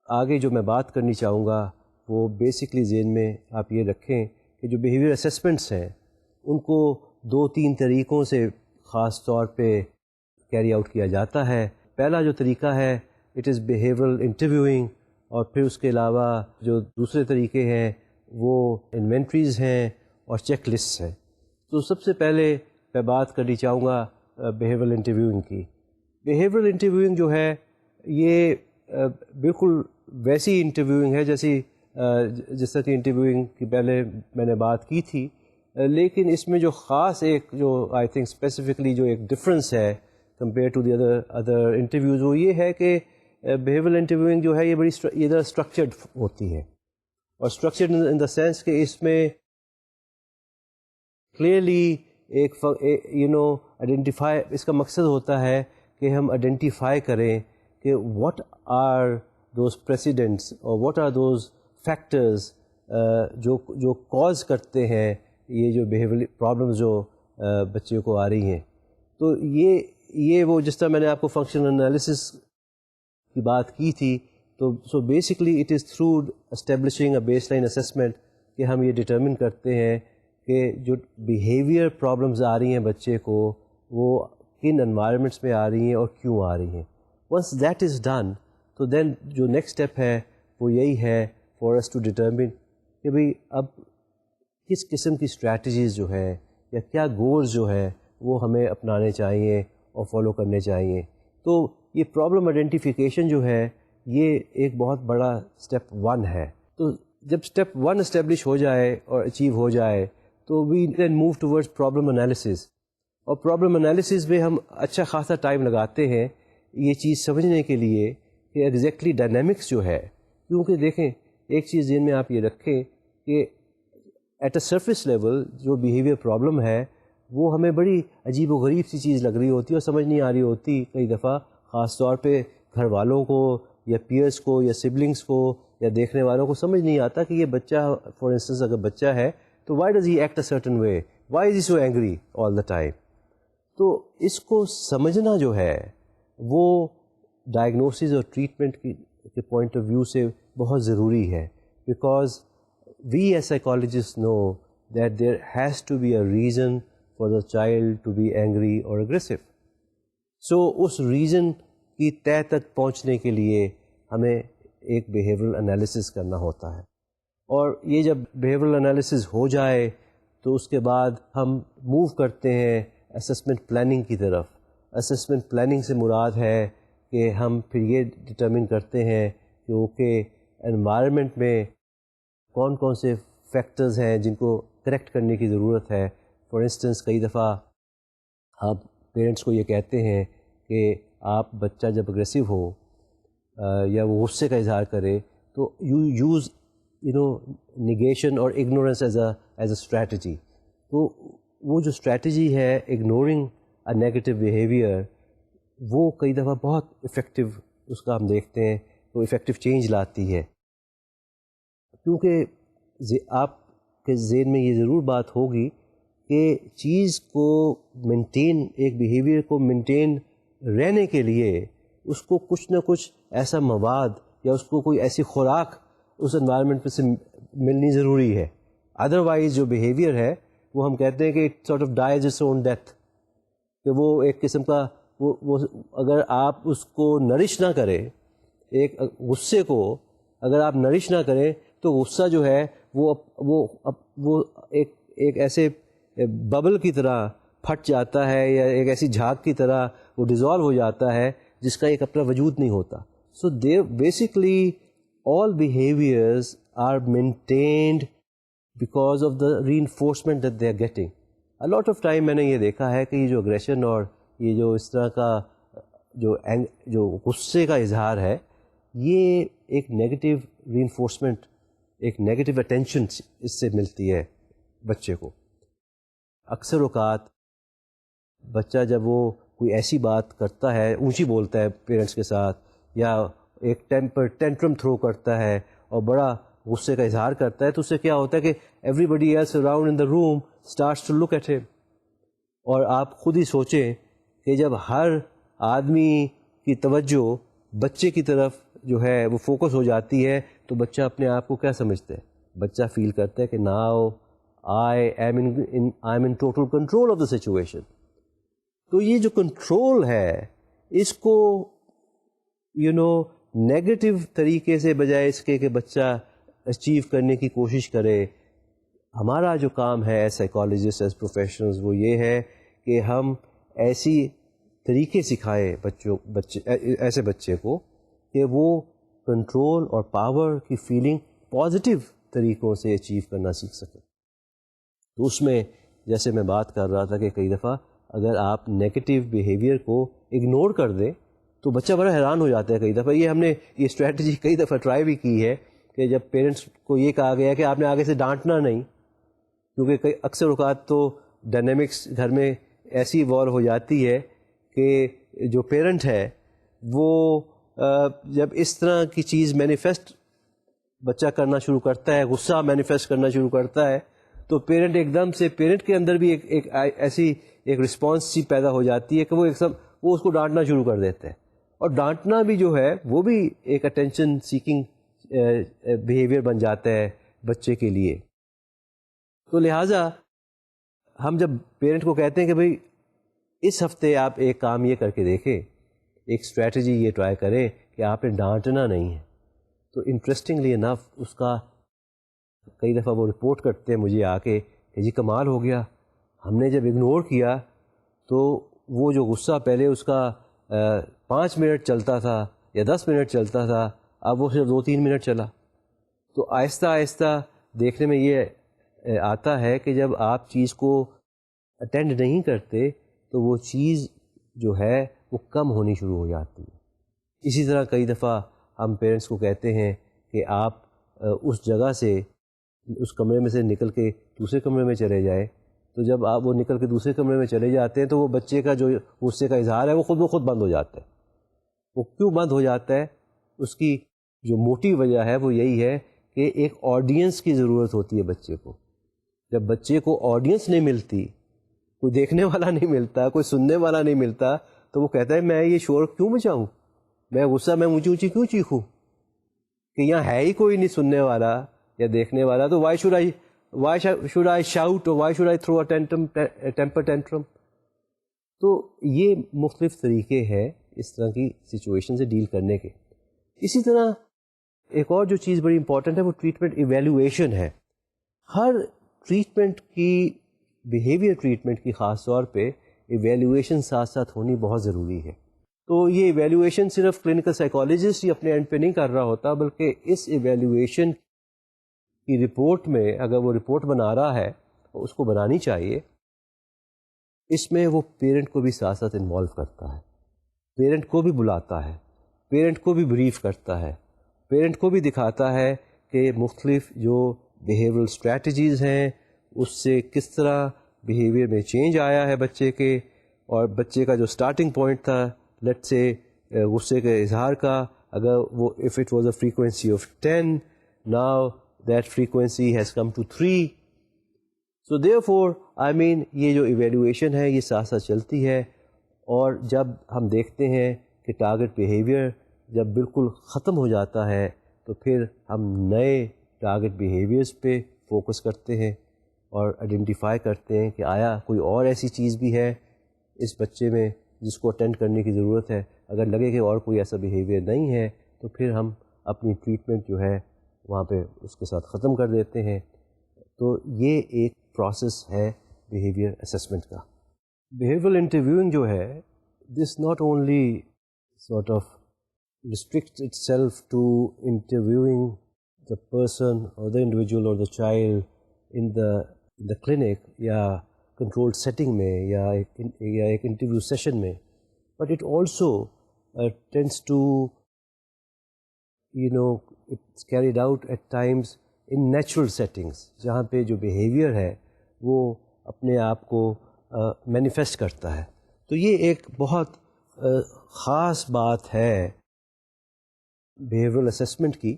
[SPEAKER 1] آگے جو میں بات کرنی چاہوں گا وہ بیسکلی ذہن میں آپ یہ رکھیں کہ جو بیہیویئر اسیسمنٹس ہیں ان کو 2-3 طریقوں سے خاص طور پہ کیری آؤٹ کیا جاتا ہے. پہلا جو طریقہ ہے اٹ از بیہیورل انٹرویوئنگ, اور پھر اس کے علاوہ جو دوسرے طریقے ہیں وہ انوینٹریز ہیں اور چیک لسٹ ہیں. تو سب سے پہلے میں بات کرنی چاہوں گا بیہیورل انٹرویوئنگ کی. بیہیورل انٹرویوئنگ جو ہے یہ بالکل ویسی انٹرویوئنگ ہے جس طرح کی انٹرویوئنگ کی پہلے میں نے بات کی تھی, لیکن اس میں جو خاص ایک جو آئی تھنک اسپیسیفکلی جو ایک ڈفرینس ہے compare to the other interviews وہ یہ ہے کہ بیہیورل انٹرویوئنگ جو ہے یہ بڑی ادھر اسٹرکچرڈ ہوتی ہے, اور اسٹرکچرڈ ان دا سینس کہ اس میں کلیئرلی ایک آئیڈینٹیفائی, اس کا مقصد ہوتا ہے کہ ہم آئیڈینٹیفائی کریں کہ واٹ آر دوز پریسیڈنٹس اور واٹ آر دوز فیکٹرز جو کاز کرتے ہیں یہ جو بیہیویئر پرابلمز جو بچے کو آ رہی ہیں. تو یہ وہ جس طرح میں نے آپ کو فنکشنل انالیسس کی بات کی تھی, تو so basically it is through establishing a base line assessment کہ ہم یہ ڈٹرمن کرتے ہیں کہ جو بیہیویئر پرابلمز آ رہی ہیں بچے کو وہ کن انوائرمنٹس میں آ رہی ہیں اور کیوں آ رہی ہیں. ونس دیٹ از ڈن تو دین جو نیکسٹ اسٹیپ ہے وہ یہی ہے فار اس ٹو ڈٹرمن کہ بھئی اب کس قسم کی اسٹریٹجیز جو ہے یا کیا گولز جو ہے وہ ہمیں اپنانے چاہیے اور فالو کرنے چاہیے. تو یہ پرابلم آئیڈینٹیفیکیشن جو ہے یہ ایک بہت بڑا اسٹیپ 1 ہے. تو جب اسٹیپ 1 اسٹیبلش ہو جائے اور اچیو ہو جائے تو we then move towards problem analysis, اور پرابلم انالیسز میں ہم اچھا خاصا ٹائم لگاتے ہیں یہ چیز سمجھنے کے لیے کہ ایگزیکٹلی ڈائنامکس جو ہے, کیونکہ دیکھیں ایک چیز ذہن میں آپ یہ رکھیں کہ ایٹ اے سرفیس لیول جو بیہیویئر پرابلم ہے وہ ہمیں بڑی عجیب و غریب سی چیز لگ رہی ہوتی ہے اور سمجھ نہیں آ رہی ہوتی کئی دفعہ, خاص طور پہ گھر والوں کو یا پیئرس کو یا سبلنگس کو یا دیکھنے والوں کو سمجھ نہیں آتا کہ یہ بچہ فار انسٹنس اگر بچہ ہے تو why does he act a certain way, why is he so angry all the time. تو اس کو سمجھنا جو ہے وہ ڈائگنوسس اور ٹریٹمنٹ کے پوائنٹ آف ویو سے بہت ضروری ہے, because we as psychologists know that there has to be a reason for the child to be angry اور اگریسو. سو اس ریزن کی تہہ تک پہنچنے کے لیے ہمیں ایک بیہیورل انالیسس کرنا ہوتا ہے, اور یہ جب بیہیورل انالیسس ہو جائے تو اس کے بعد ہم موو کرتے ہیں اسسمنٹ پلاننگ کی طرف. اسسمنٹ پلاننگ سے مراد ہے کہ ہم پھر یہ ڈٹرمن کرتے ہیں کہ اوکے انوائرمنٹ میں کون کون سے فیکٹرز ہیں جن کو کریکٹ کرنے کی ضرورت ہے. فار انسٹنس کئی دفعہ آپ پیرنٹس کو یہ کہتے ہیں کہ آپ بچہ جب اگریسو ہو یا وہ غصے کا اظہار کرے تو یو یوز نگیشن اور اگنورینس ایز اے اسٹریٹجی. تو وہ جو اسٹریٹجی ہے اگنورنگ اے نیگیٹو بیہیویئر وہ کئی دفعہ بہت افیکٹو اس کا ہم دیکھتے ہیں وہ افیکٹو چینج لاتی ہے, کیونکہ آپ کے ذہن میں یہ ضرور بات ہوگی کہ چیز کو مینٹین, ایک بیہیویئر کو مینٹین رہنے کے لیے اس کو کچھ نہ کچھ ایسا مواد یا اس کو کوئی ایسی خوراک اس انوائرمنٹ میں سے ملنی ضروری ہے. ادروائز جو بیہیویئر ہے وہ ہم کہتے ہیں کہ it sort of dies its own death, کہ وہ ایک قسم کا وہ اگر آپ اس کو نرش نہ کریں, ایک غصے کو اگر آپ نرش نہ کریں تو غصہ جو ہے وہ ایک ایسے ببل کی طرح پھٹ جاتا ہے یا ایک ایسی جھاگ کی طرح وہ ڈیزالو ہو جاتا ہے جس کا ایک اپنا وجود نہیں ہوتا. So they basically all behaviors are maintained because of the reinforcement that they are getting. A lot of time میں نے یہ دیکھا ہے کہ یہ جو اگریشن اور یہ جو اس طرح کا جو غصے کا اظہار ہے یہ ایک نیگیٹو رینفورسمنٹ, ایک نیگیٹو اٹینشن اس سے ملتی ہے بچے کو. اکثر اوقات بچہ جب وہ کوئی ایسی بات کرتا ہے, اونچی بولتا ہے پیرنٹس کے ساتھ, یا ایک ٹینٹرم تھرو کرتا ہے اور بڑا غصے کا اظہار کرتا ہے, تو اس سے کیا ہوتا ہے کہ everybody else around in the room starts to look at him, اور آپ خود ہی سوچیں کہ جب ہر آدمی کی توجہ بچے کی طرف جو ہے وہ فوکس ہو جاتی ہے تو بچہ اپنے آپ کو کیا سمجھتا ہے؟ بچہ فیل کرتا ہے کہ now I am in total control of the situation. تو یہ جو کنٹرول ہے اس کو نیگیٹو طریقے سے بجائے اس کے کہ بچہ اچیو کرنے کی کوشش کرے، ہمارا جو کام ہے ایز سائیکالوجسٹ ایز پروفیشنلز وہ یہ ہے کہ ہم ایسی طریقے سکھائیں ایسے بچے کو کہ وہ کنٹرول اور پاور کی فیلنگ پازیٹیو طریقوں سے اچیو کرنا سیکھ سکیں. تو اس میں جیسے میں بات کر رہا تھا کہ کئی دفعہ اگر آپ نیگیٹو بیہیویئر کو اگنور کر دیں تو بچہ بڑا حیران ہو جاتا ہے. کئی دفعہ ہم نے یہ اسٹریٹجی کئی دفعہ ٹرائی بھی کی ہے کہ جب پیرنٹس کو یہ کہا گیا کہ آپ نے آگے سے ڈانٹنا نہیں، کیونکہ اکثر اوقات تو ڈائنامکس گھر میں ایسی ایوالو ہو جاتی ہے کہ جو پیرنٹ ہے وہ جب اس طرح کی چیز مینیفیسٹ بچہ کرنا شروع کرتا ہے، غصہ مینیفیسٹ کرنا شروع کرتا ہے، تو پیرنٹ ایک دم سے پیرنٹ کے اندر بھی ایک ایسی ایک رسپانس سی پیدا ہو جاتی ہے کہ وہ اس کو ڈانٹنا شروع کر دیتے ہیں. اور ڈانٹنا بھی جو ہے وہ بھی ایک اٹینشن سیکنگ بیہیویئر بن جاتا ہے بچے کے لیے. تو لہٰذا ہم جب پیرنٹ کو کہتے ہیں کہ بھئی اس ہفتے آپ ایک کام یہ کر کے دیکھیں، ایک اسٹریٹجی یہ ٹرائی کریں کہ آپ نے ڈانٹنا نہیں ہے، تو انٹرسٹنگلی انف اس کا کئی دفعہ وہ رپورٹ کرتے ہیں مجھے آ کے کہ جی کمال ہو گیا، ہم نے جب اگنور کیا تو وہ جو غصہ پہلے اس کا 5 منٹ چلتا تھا یا 10 منٹ چلتا تھا، اب وہ صرف 2-3 منٹ چلا. تو آہستہ آہستہ دیکھنے میں یہ آتا ہے کہ جب آپ چیز کو اٹینڈ نہیں کرتے تو وہ چیز جو ہے وہ کم ہونی شروع ہو جاتی ہے. اسی طرح کئی دفعہ ہم پیرنٹس کو کہتے ہیں کہ آپ اس جگہ سے اس کمرے میں سے نکل کے دوسرے کمرے میں چلے جائیں. تو جب آپ وہ نکل کے دوسرے کمرے میں چلے جاتے ہیں تو وہ بچے کا جو غصے کا اظہار ہے وہ خود بند ہو جاتا ہے. وہ کیوں بند ہو جاتا ہے؟ اس کی جو موٹی وجہ ہے وہ یہی ہے کہ ایک آڈینس کی ضرورت ہوتی ہے بچے کو. جب بچے کو آڈینس نہیں ملتی، کوئی دیکھنے والا نہیں ملتا، کوئی سننے والا نہیں ملتا، تو وہ کہتا ہے میں یہ شور کیوں مچاؤں، میں غصہ میں اونچی اونچی کیوں چیخوں کہ یہاں ہے ہی کوئی نہیں سننے والا یا دیکھنے والا، تو وائی شوڈ آئی شاؤٹ اور why should I through a temper tantrum. تو یہ مختلف طریقے ہیں اس طرح کی سچویشن سے ڈیل کرنے کے. اسی طرح ایک اور جو چیز بڑی امپورٹنٹ ہے وہ ٹریٹمنٹ ایویلیویشن ہے. ہر ٹریٹمنٹ کی بیہیویئر ٹریٹمنٹ کی خاص طور پہ ایویلیویشن ساتھ ساتھ ہونی بہت ضروری ہے. تو یہ ایویلیویشن صرف کلینکل سائیکالوجسٹ ہی اپنے اینڈ پہ نہیں کر رہا ہوتا، بلکہ اس ایویلیویشن کی رپورٹ میں اگر وہ رپورٹ بنا رہا ہے اس کو بنانی چاہیے، اس میں وہ پیرنٹ کو بھی ساتھ ساتھ انوالو کرتا ہے، پیرنٹ کو بھی بلاتا ہے، پیرنٹ کو بھی بریف کرتا ہے، پیرنٹ کو بھی دکھاتا ہے کہ مختلف جو بیہیورل اسٹریٹجیز ہیں اس سے کس طرح بیہیویئر میں چینج آیا ہے بچے کے، اور بچے کا جو سٹارٹنگ پوائنٹ تھا لیٹ سے غصے کے اظہار کا، اگر وہ if it was a frequency of 10 now that frequency has come to 3. So therefore I mean یہ جو ایویلیویشن ہے یہ ساتھ ساتھ چلتی ہے. اور جب ہم دیکھتے ہیں کہ ٹارگٹ بیہیویئر جب بالکل ختم ہو جاتا ہے تو پھر ہم نئے ٹارگٹ بیہیویئرس پہ فوکس کرتے ہیں اور آئیڈینٹیفائی کرتے ہیں کہ آیا کوئی اور ایسی چیز بھی ہے اس بچے میں جس کو اٹینڈ کرنے کی ضرورت ہے. اگر لگے کہ اور کوئی ایسا بیہیویئر نہیں ہے تو پھر ہم اپنی ٹریٹمنٹ جو ہے وہاں پہ اس کے ساتھ ختم کر دیتے ہیں. تو یہ ایک پروسیس ہے بیہیویئر اسسمنٹ کا. بیہیویئرل انٹرویوئنگ جو ہے this not only sort of restricts itself to interviewing the person or the individual or the child in the clinic یا controlled setting میں یا ایک interview session میں, but it also tends to it's carried out at times in natural settings جہاں پہ جو بیہیویئر ہے وہ اپنے آپ کو مینیفیسٹ کرتا ہے. تو یہ ایک بہت خاص بات ہے بیہیورل اسسمنٹ کی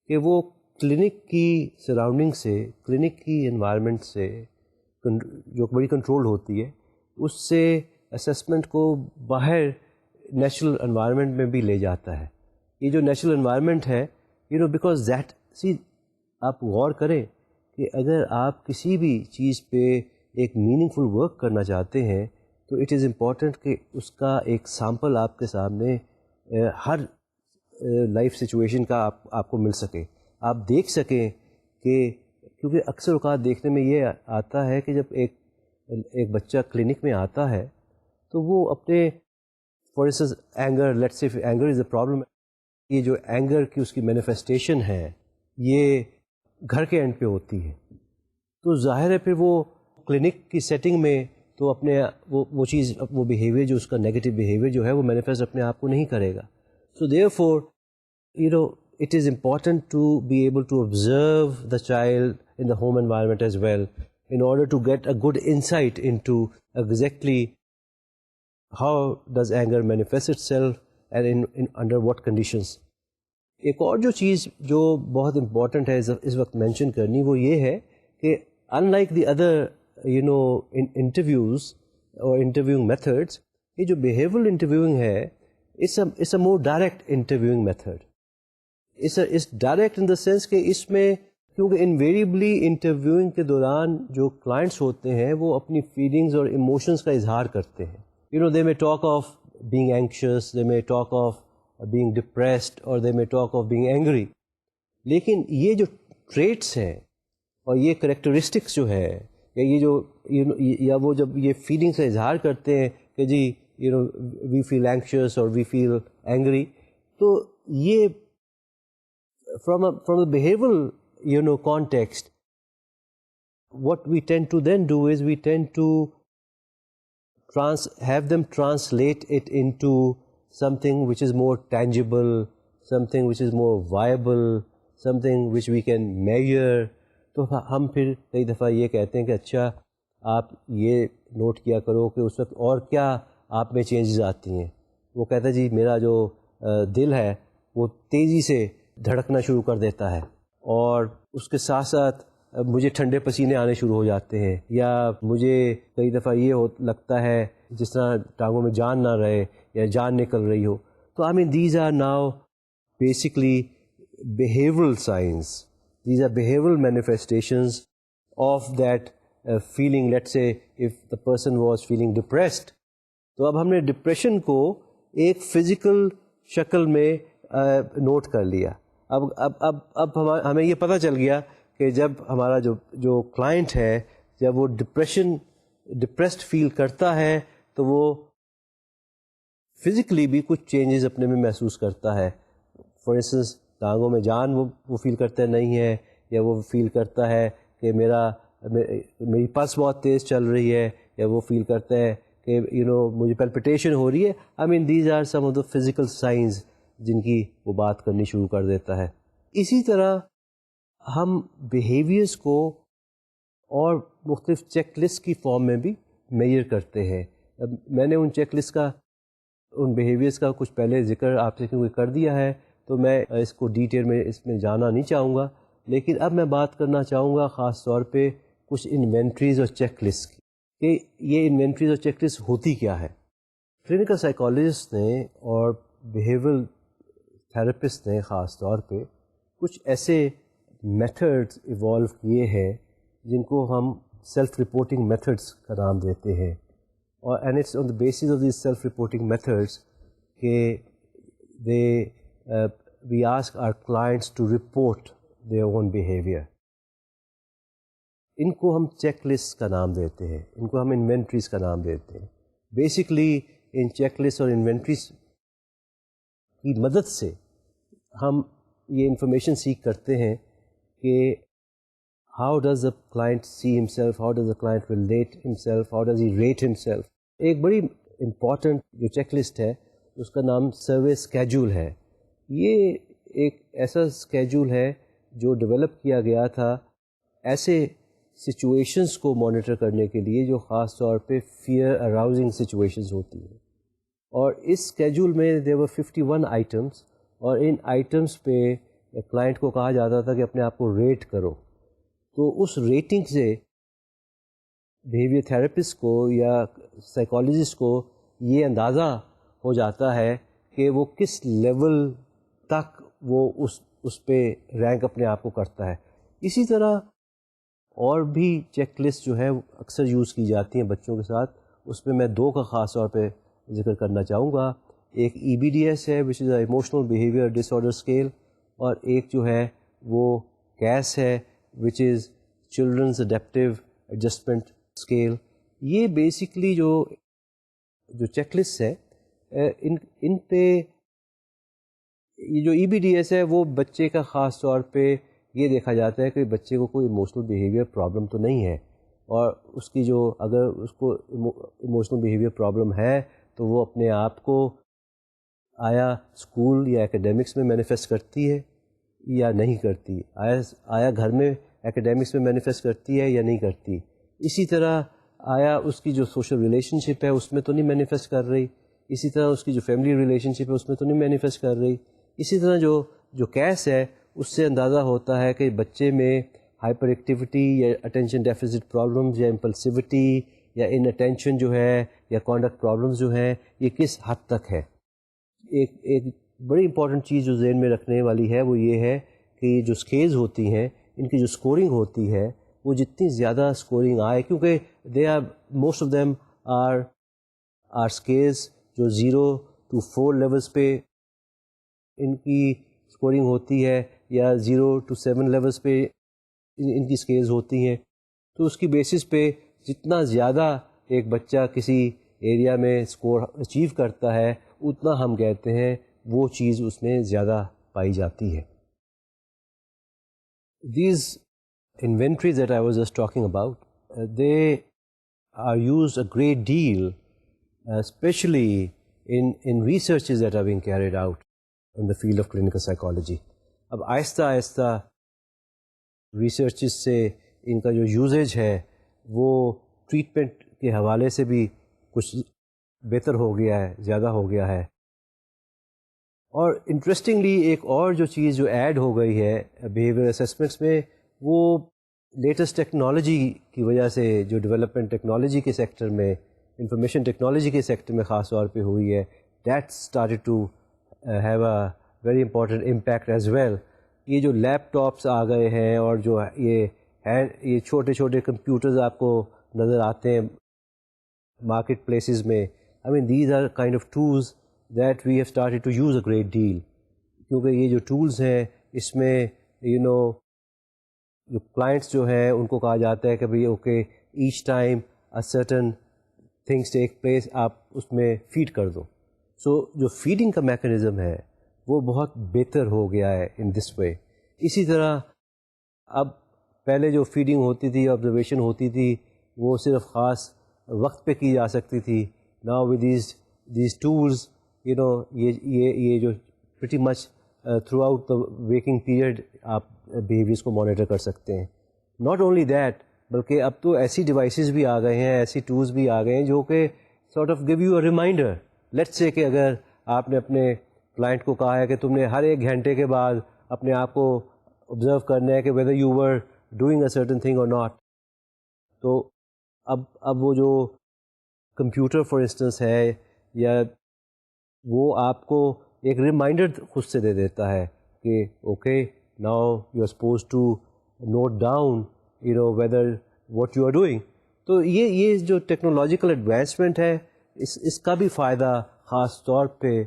[SPEAKER 1] کہ وہ کلینک کی سراؤنڈنگ سے، کلینک کی انوائرمنٹ سے جو بڑی کنٹرول ہوتی ہے، اس سے اسسمنٹ کو باہر نیچرل انوائرمنٹ میں بھی لے جاتا ہے. یہ جو نیچرل انوائرمنٹ ہے بیکاز دیٹ سی آپ غور کریں کہ اگر آپ کسی بھی چیز پہ ایک میننگ فل ورک کرنا چاہتے ہیں تو اٹ از امپورٹنٹ کہ اس کا ایک سیمپل آپ کے سامنے ہر لائف سچویشن کا آپ کو مل سکے, آپ دیکھ سکیں کہ کیونکہ اکثر اوقات دیکھنے میں یہ آتا ہے کہ جب ایک بچہ کلینک میں آتا ہے تو وہ اپنے for instance anger, let's say anger is a problem, یہ جو اینگر کی اس کی مینیفیسٹیشن ہے یہ گھر کے اینڈ پہ ہوتی ہے, تو ظاہر ہے پھر وہ کلینک کی سیٹنگ میں تو اپنے وہ چیز وہ بیہیویئر جو اس کا نیگیٹو بیہیویئر جو ہے وہ مینیفیسٹ اپنے آپ کو نہیں کرے گا. So therefore it is important to be able to observe the child in the home environment as well in order to get a good insight into exactly how does anger manifest itself and in under what conditions. ایک اور جو چیز جو بہت امپورٹنٹ ہے اس وقت مینشن کرنی وہ یہ ہے کہ unlike the other interviews or interviewing methods, یہ جو behavioral interviewing ہے it's a more direct interviewing method. اس ڈائریکٹ ان دا سینس کہ اس میں کیونکہ انویریبلی انٹرویوئنگ کے دوران جو کلائنٹس ہوتے ہیں وہ اپنی فیلنگز اور ایموشنز کا اظہار کرتے ہیں. دے میں ٹاک آف بینگ اینکشیس, دے میں ٹاک آف بینگ ڈپریسڈ, اور دے میں ٹاک آف بینگ اینگری. لیکن یہ جو ٹریٹس ہیں اور یہ کریکٹرسٹکس جو ہے یا یہ جو یا وہ جب یہ فیلنگس کا اظہار کرتے ہیں کہ جی وی فیل اینکشیس اور وی فیل اینگری, تو یہ from the behavioral context, what we tend to then do is we tend to have them translate it into something which is more tangible, something which is more viable, something which we can measure. تو ہم پھر کئی دفعہ یہ کہتے ہیں کہ اچھا آپ یہ نوٹ کیا کرو کہ اس وقت اور کیا آپ میں چینجز آتی ہیں. وہ کہتا ہے جی میرا جو دل ہے وہ تیزی سے دھڑکنا شروع کر دیتا ہے اور اس کے ساتھ ساتھ مجھے ٹھنڈے پسینے آنے شروع ہو جاتے ہیں, یا مجھے کئی دفعہ یہ لگتا ہے جس طرح ٹانگوں میں جان نہ رہے یا جان نکل رہی ہو. تو I mean these are now basically behavioral signs. These are behavioral manifestations of that feeling. Let's say if the person was feeling depressed, تو اب ہم نے ڈپریشن کو ایک فزیکل شکل میں نوٹ کر لیا. اب ہمیں یہ پتہ چل گیا کہ جب ہمارا جو کلائنٹ ہے جب وہ ڈپریسڈ فیل کرتا ہے تو وہ فزیکلی بھی کچھ چینجز اپنے میں محسوس کرتا ہے. فار انسٹنس ٹانگوں میں جان وہ فیل کرتا نہیں ہے, یا وہ فیل کرتا ہے کہ میری پلس بہت تیز چل رہی ہے, یا وہ فیل کرتا ہے کہ مجھے پیلپیٹیشن ہو رہی ہے. I mean these are some of the physical signs جن کی وہ بات کرنی شروع کر دیتا ہے. اسی طرح ہم بیہیویئرس کو اور مختلف چیک لسٹ کی فارم میں بھی میئر کرتے ہیں. اب میں نے ان چیک لسٹ کا ان بیہیویئرس کا کچھ پہلے ذکر آپ سے کیونکہ کر دیا ہے تو میں اس کو ڈیٹیل میں اس میں جانا نہیں چاہوں گا, لیکن اب میں بات کرنا چاہوں گا خاص طور پہ کچھ انوینٹریز اور چیک لسٹ کی کہ یہ انوینٹریز اور چیک لسٹ ہوتی کیا ہے. کلینکل سائیکالوجسٹ نے اور بیہیورل تھراپسٹ نے خاص طور پہ کچھ ایسے میتھڈز ایوالو کیے ہیں جن کو ہم سیلف رپورٹنگ میتھڈس کا نام دیتے ہیں, اور and it's on the basis of these self reporting methods کہ we ask our clients to report their own behavior. ان کو ہم چیک لسٹ کا نام دیتے ہیں, ان کو ہم انوینٹریز کا نام دیتے ہیں. بیسکلی ان چیک لسٹ اور انوینٹریز کی مدد سے ہم یہ انفارمیشن سیکھ کرتے ہیں کہ how does a client see himself, how does a client relate himself, how does he rate himself. ایک بڑی امپورٹنٹ جو چیک لسٹ ہے اس کا نام سروے اسکیجول ہے. یہ ایک ایسا اسکیجول ہے جو ڈیولپ کیا گیا تھا ایسے سچویشنز کو مانیٹر کرنے کے لیے جو خاص طور پہ فیئر اراؤزنگ سچویشنز ہوتی ہیں. اور اس اسکیجول میں دیر ور 51 آئٹمس, اور ان آئٹمس پہ کلائنٹ کو کہا جاتا تھا کہ اپنے آپ کو ریٹ کرو. تو اس ریٹنگ سے بیہیویئر تھراپسٹ کو یا سائیکالوجسٹ کو یہ اندازہ ہو جاتا ہے کہ وہ کس لیول تک وہ اس پہ رینک اپنے آپ کو کرتا ہے. اسی طرح اور بھی چیک لسٹ جو ہے اکثر یوز کی جاتی ہیں بچوں کے ساتھ. اس میں 2 کا خاص طور پہ ذکر کرنا چاہوں گا. ایک EBDS ہے وچ از اے ایموشنل بیہیویئر ڈس آرڈر اسکیل، اور ایک جو ہے وہ CAS ہے وچ از چلڈرنز اڈیپٹیو ایڈجسٹمنٹ اسکیل. یہ بیسکلی جو چیک لسٹ ہے ان پہ یہ جو EBDS ہے وہ بچے کا خاص طور پہ یہ دیکھا جاتا ہے کہ بچے کو کوئی ایموشنل بیہیویئر پرابلم تو نہیں ہے، اور اس کی جو اگر اس کو ایموشنل بیہیویئر پرابلم ہے تو وہ اپنے آپ کو آیا اسکول یا اکیڈیمکس میں مینیفیسٹ کرتی ہے یا نہیں کرتی، آیا گھر میں اکیڈیمکس میں مینیفیسٹ کرتی ہے یا نہیں کرتی. اسی طرح آیا اس کی جو سوشل ریلیشن شپ ہے اس میں تو نہیں مینیفیسٹ کر رہی، اسی طرح اس کی جو فیملی ریلیشن شپ ہے اس میں تو نہیں مینیفیسٹ کر رہی. اسی طرح جو CAS ہے اس سے اندازہ ہوتا ہے کہ بچے میں ہائپر ایکٹیویٹی یا اٹینشن ڈیفیسٹ پرابلمز یا امپلسیوٹی یا ان اٹینشن جو ہے یا کانڈکٹ پرابلمز جو ہیں یہ کس حد تک ہے. ایک بڑی امپورٹنٹ چیز جو ذہن میں رکھنے والی ہے وہ یہ ہے کہ یہ جو اسکیلز ہوتی ہیں ان کی جو اسکورنگ ہوتی ہے وہ جتنی زیادہ اسکورنگ آئے، کیونکہ they are most of them are scales جو 0 to 4 لیولس پہ ان کی اسکورنگ ہوتی ہے یا 0 to 7 لیولس پہ ان کی اسکیلز ہوتی ہیں. تو اس کی بیسس پہ جتنا زیادہ ایک بچہ کسی ایریا میں اسکور اچیو کرتا ہے اتنا ہم کہتے ہیں وہ چیز اس میں زیادہ پائی جاتی ہے. These inventories that I was just talking about, they are used a great deal, especially in researches that are being carried out in the field of clinical psychology. اب آہستہ آہستہ ریسرچز سے ان کا جو یوزیج ہے وہ ٹریٹمنٹ کے حوالے سے بھی کچھ بہتر ہو گیا ہے، زیادہ ہو گیا ہے. اور انٹرسٹنگلی ایک اور جو چیز جو ایڈ ہو گئی ہے بیہیویئر اسیسمنٹس میں، وہ لیٹسٹ ٹیکنالوجی کی وجہ سے جو ڈیولپمنٹ ٹیکنالوجی کے سیکٹر میں، انفارمیشن ٹیکنالوجی کے سیکٹر میں خاص طور پہ ہوئی ہے، that started to have a very important impact as well. یہ جو لیپ ٹاپس آ گئے ہیں اور جو یہ چھوٹے چھوٹے کمپیوٹرز آپ کو نظر آتے ہیں مارکیٹ پلیسز میں، I mean these are kind of tools that we have started to use a great deal. کیونکہ یہ جو ٹولز ہیں اس میں جو کلائنٹس جو ہیں ان کو کہا جاتا ہے کہ بھئی okay each time a certain things take place, آپ اس میں فیڈ کر دو. سو جو فیڈنگ کا میکانزم ہے وہ بہت بہتر ہو گیا ہے ان دس وے. اسی طرح اب پہلے جو فیڈنگ ہوتی تھی، آبزرویشن ہوتی تھی، وہ صرف خاص وقت پہ کی جا سکتی تھی. ناؤ ود دیز ٹولز یہ جو pretty much throughout the waking period آپ بیہیویئرس کو مانیٹر کر سکتے ہیں. ناٹ اونلی دیٹ، بلکہ اب تو ایسی ڈیوائسیز بھی آ گئے ہیں، ایسی ٹولز بھی آ گئے ہیں جو کہ sort of give you a reminder. Let's say کہ اگر آپ نے اپنے کلائنٹ کو کہا ہے کہ تم نے ہر 1 گھنٹے کے بعد اپنے آپ کو آبزرو کرنا ہے کہ whether you were doing a certain thing اور ناٹ، تو اب وہ جو کمپیوٹر فار انسٹنس ہے یا وہ آپ کو ایک ریمائنڈر خود سے دے دیتا ہے کہ okay now you are suppose to note down whether what you are doing. تو یہ جو ٹیکنالوجیکل ایڈوانسمنٹ ہے اس کا بھی فائدہ خاص طور پہ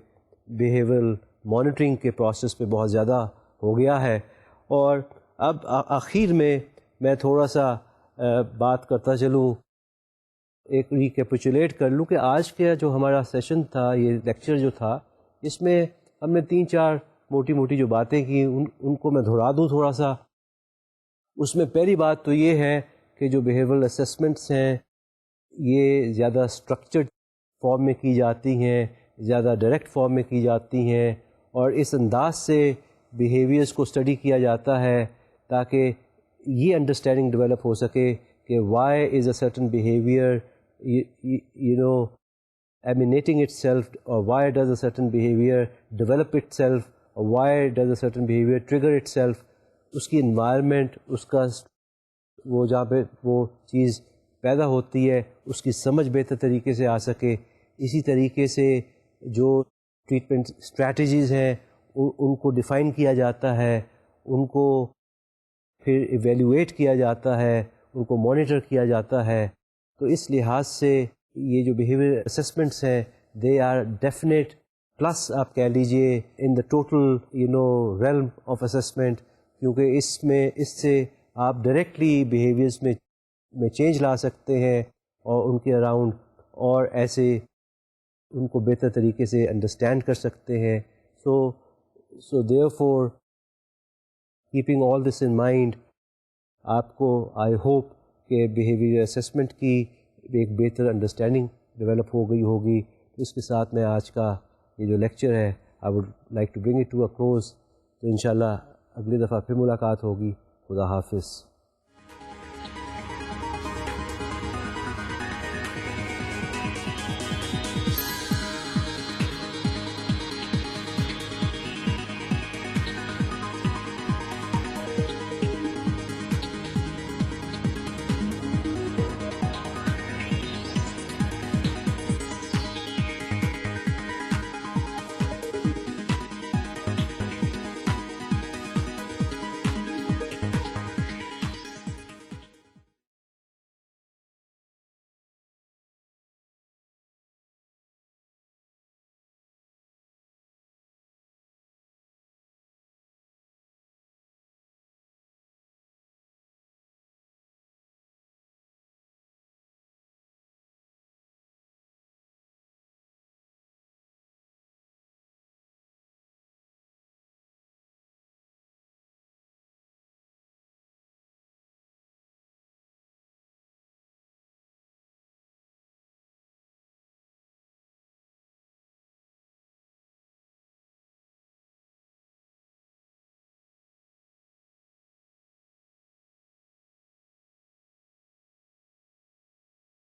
[SPEAKER 1] بیہیویئرل مانیٹرنگ کے پروسیس پہ بہت زیادہ ہو گیا ہے. اور اب آخر میں تھوڑا سا بات کرتا چلوں، ایک ریکیپچولیٹ کر لوں کہ آج کا جو ہمارا سیشن تھا، یہ لیکچر جو تھا، اس میں ہم نے 3-4 موٹی جو باتیں کی ان کو میں دہرا دوں تھوڑا سا. اس میں پہلی بات تو یہ ہے کہ جو بیہیویئرل اسیسمنٹس ہیں یہ زیادہ اسٹرکچرڈ فارم میں کی جاتی ہیں، زیادہ ڈائریکٹ فارم میں کی جاتی ہیں، اور اس انداز سے بیہیویئرس کو اسٹڈی کیا جاتا ہے تاکہ یہ انڈرسٹینڈنگ ڈیولپ ہو سکے کہ why is a certain behaviour emanating itself, or why does a certain behavior develop itself, or why does a certain behavior trigger itself. اس کی انوائرمنٹ، اس کا وہ جہاں پہ وہ چیز پیدا ہوتی ہے اس کی سمجھ بہتر طریقے سے آ سکے. اسی طریقے سے جو ٹریٹمنٹ اسٹریٹجیز ہیں ان کو ڈیفائن کیا جاتا ہے, ان کو پھر ایویلیویٹ کیا جاتا ہے, ان کو مانیٹر کیا جاتا ہے. تو اس لحاظ سے یہ جو بیہیویئر اسسمنٹس ہیں دے آر ڈیفینیٹ پلس آپ کہہ لیجئے in the total realm of assessment, کیونکہ اس سے آپ ڈائریکٹلی بیہیویئرس میں چینج لا سکتے ہیں اور ان کے اراؤنڈ, اور ایسے ان کو بہتر طریقے سے انڈرسٹینڈ کر سکتے ہیں. So therefore keeping all this in mind, آپ کو آئی ہوپ کہ بیہیویئر اسسمنٹ کی ایک بہتر انڈرسٹینڈنگ ڈیولپ ہو گئی ہوگی. اس کے ساتھ میں آج کا یہ جو لیکچر ہے I would like to bring it to a close. تو انشاءاللہ اگلی دفعہ پھر ملاقات ہوگی. خدا حافظ.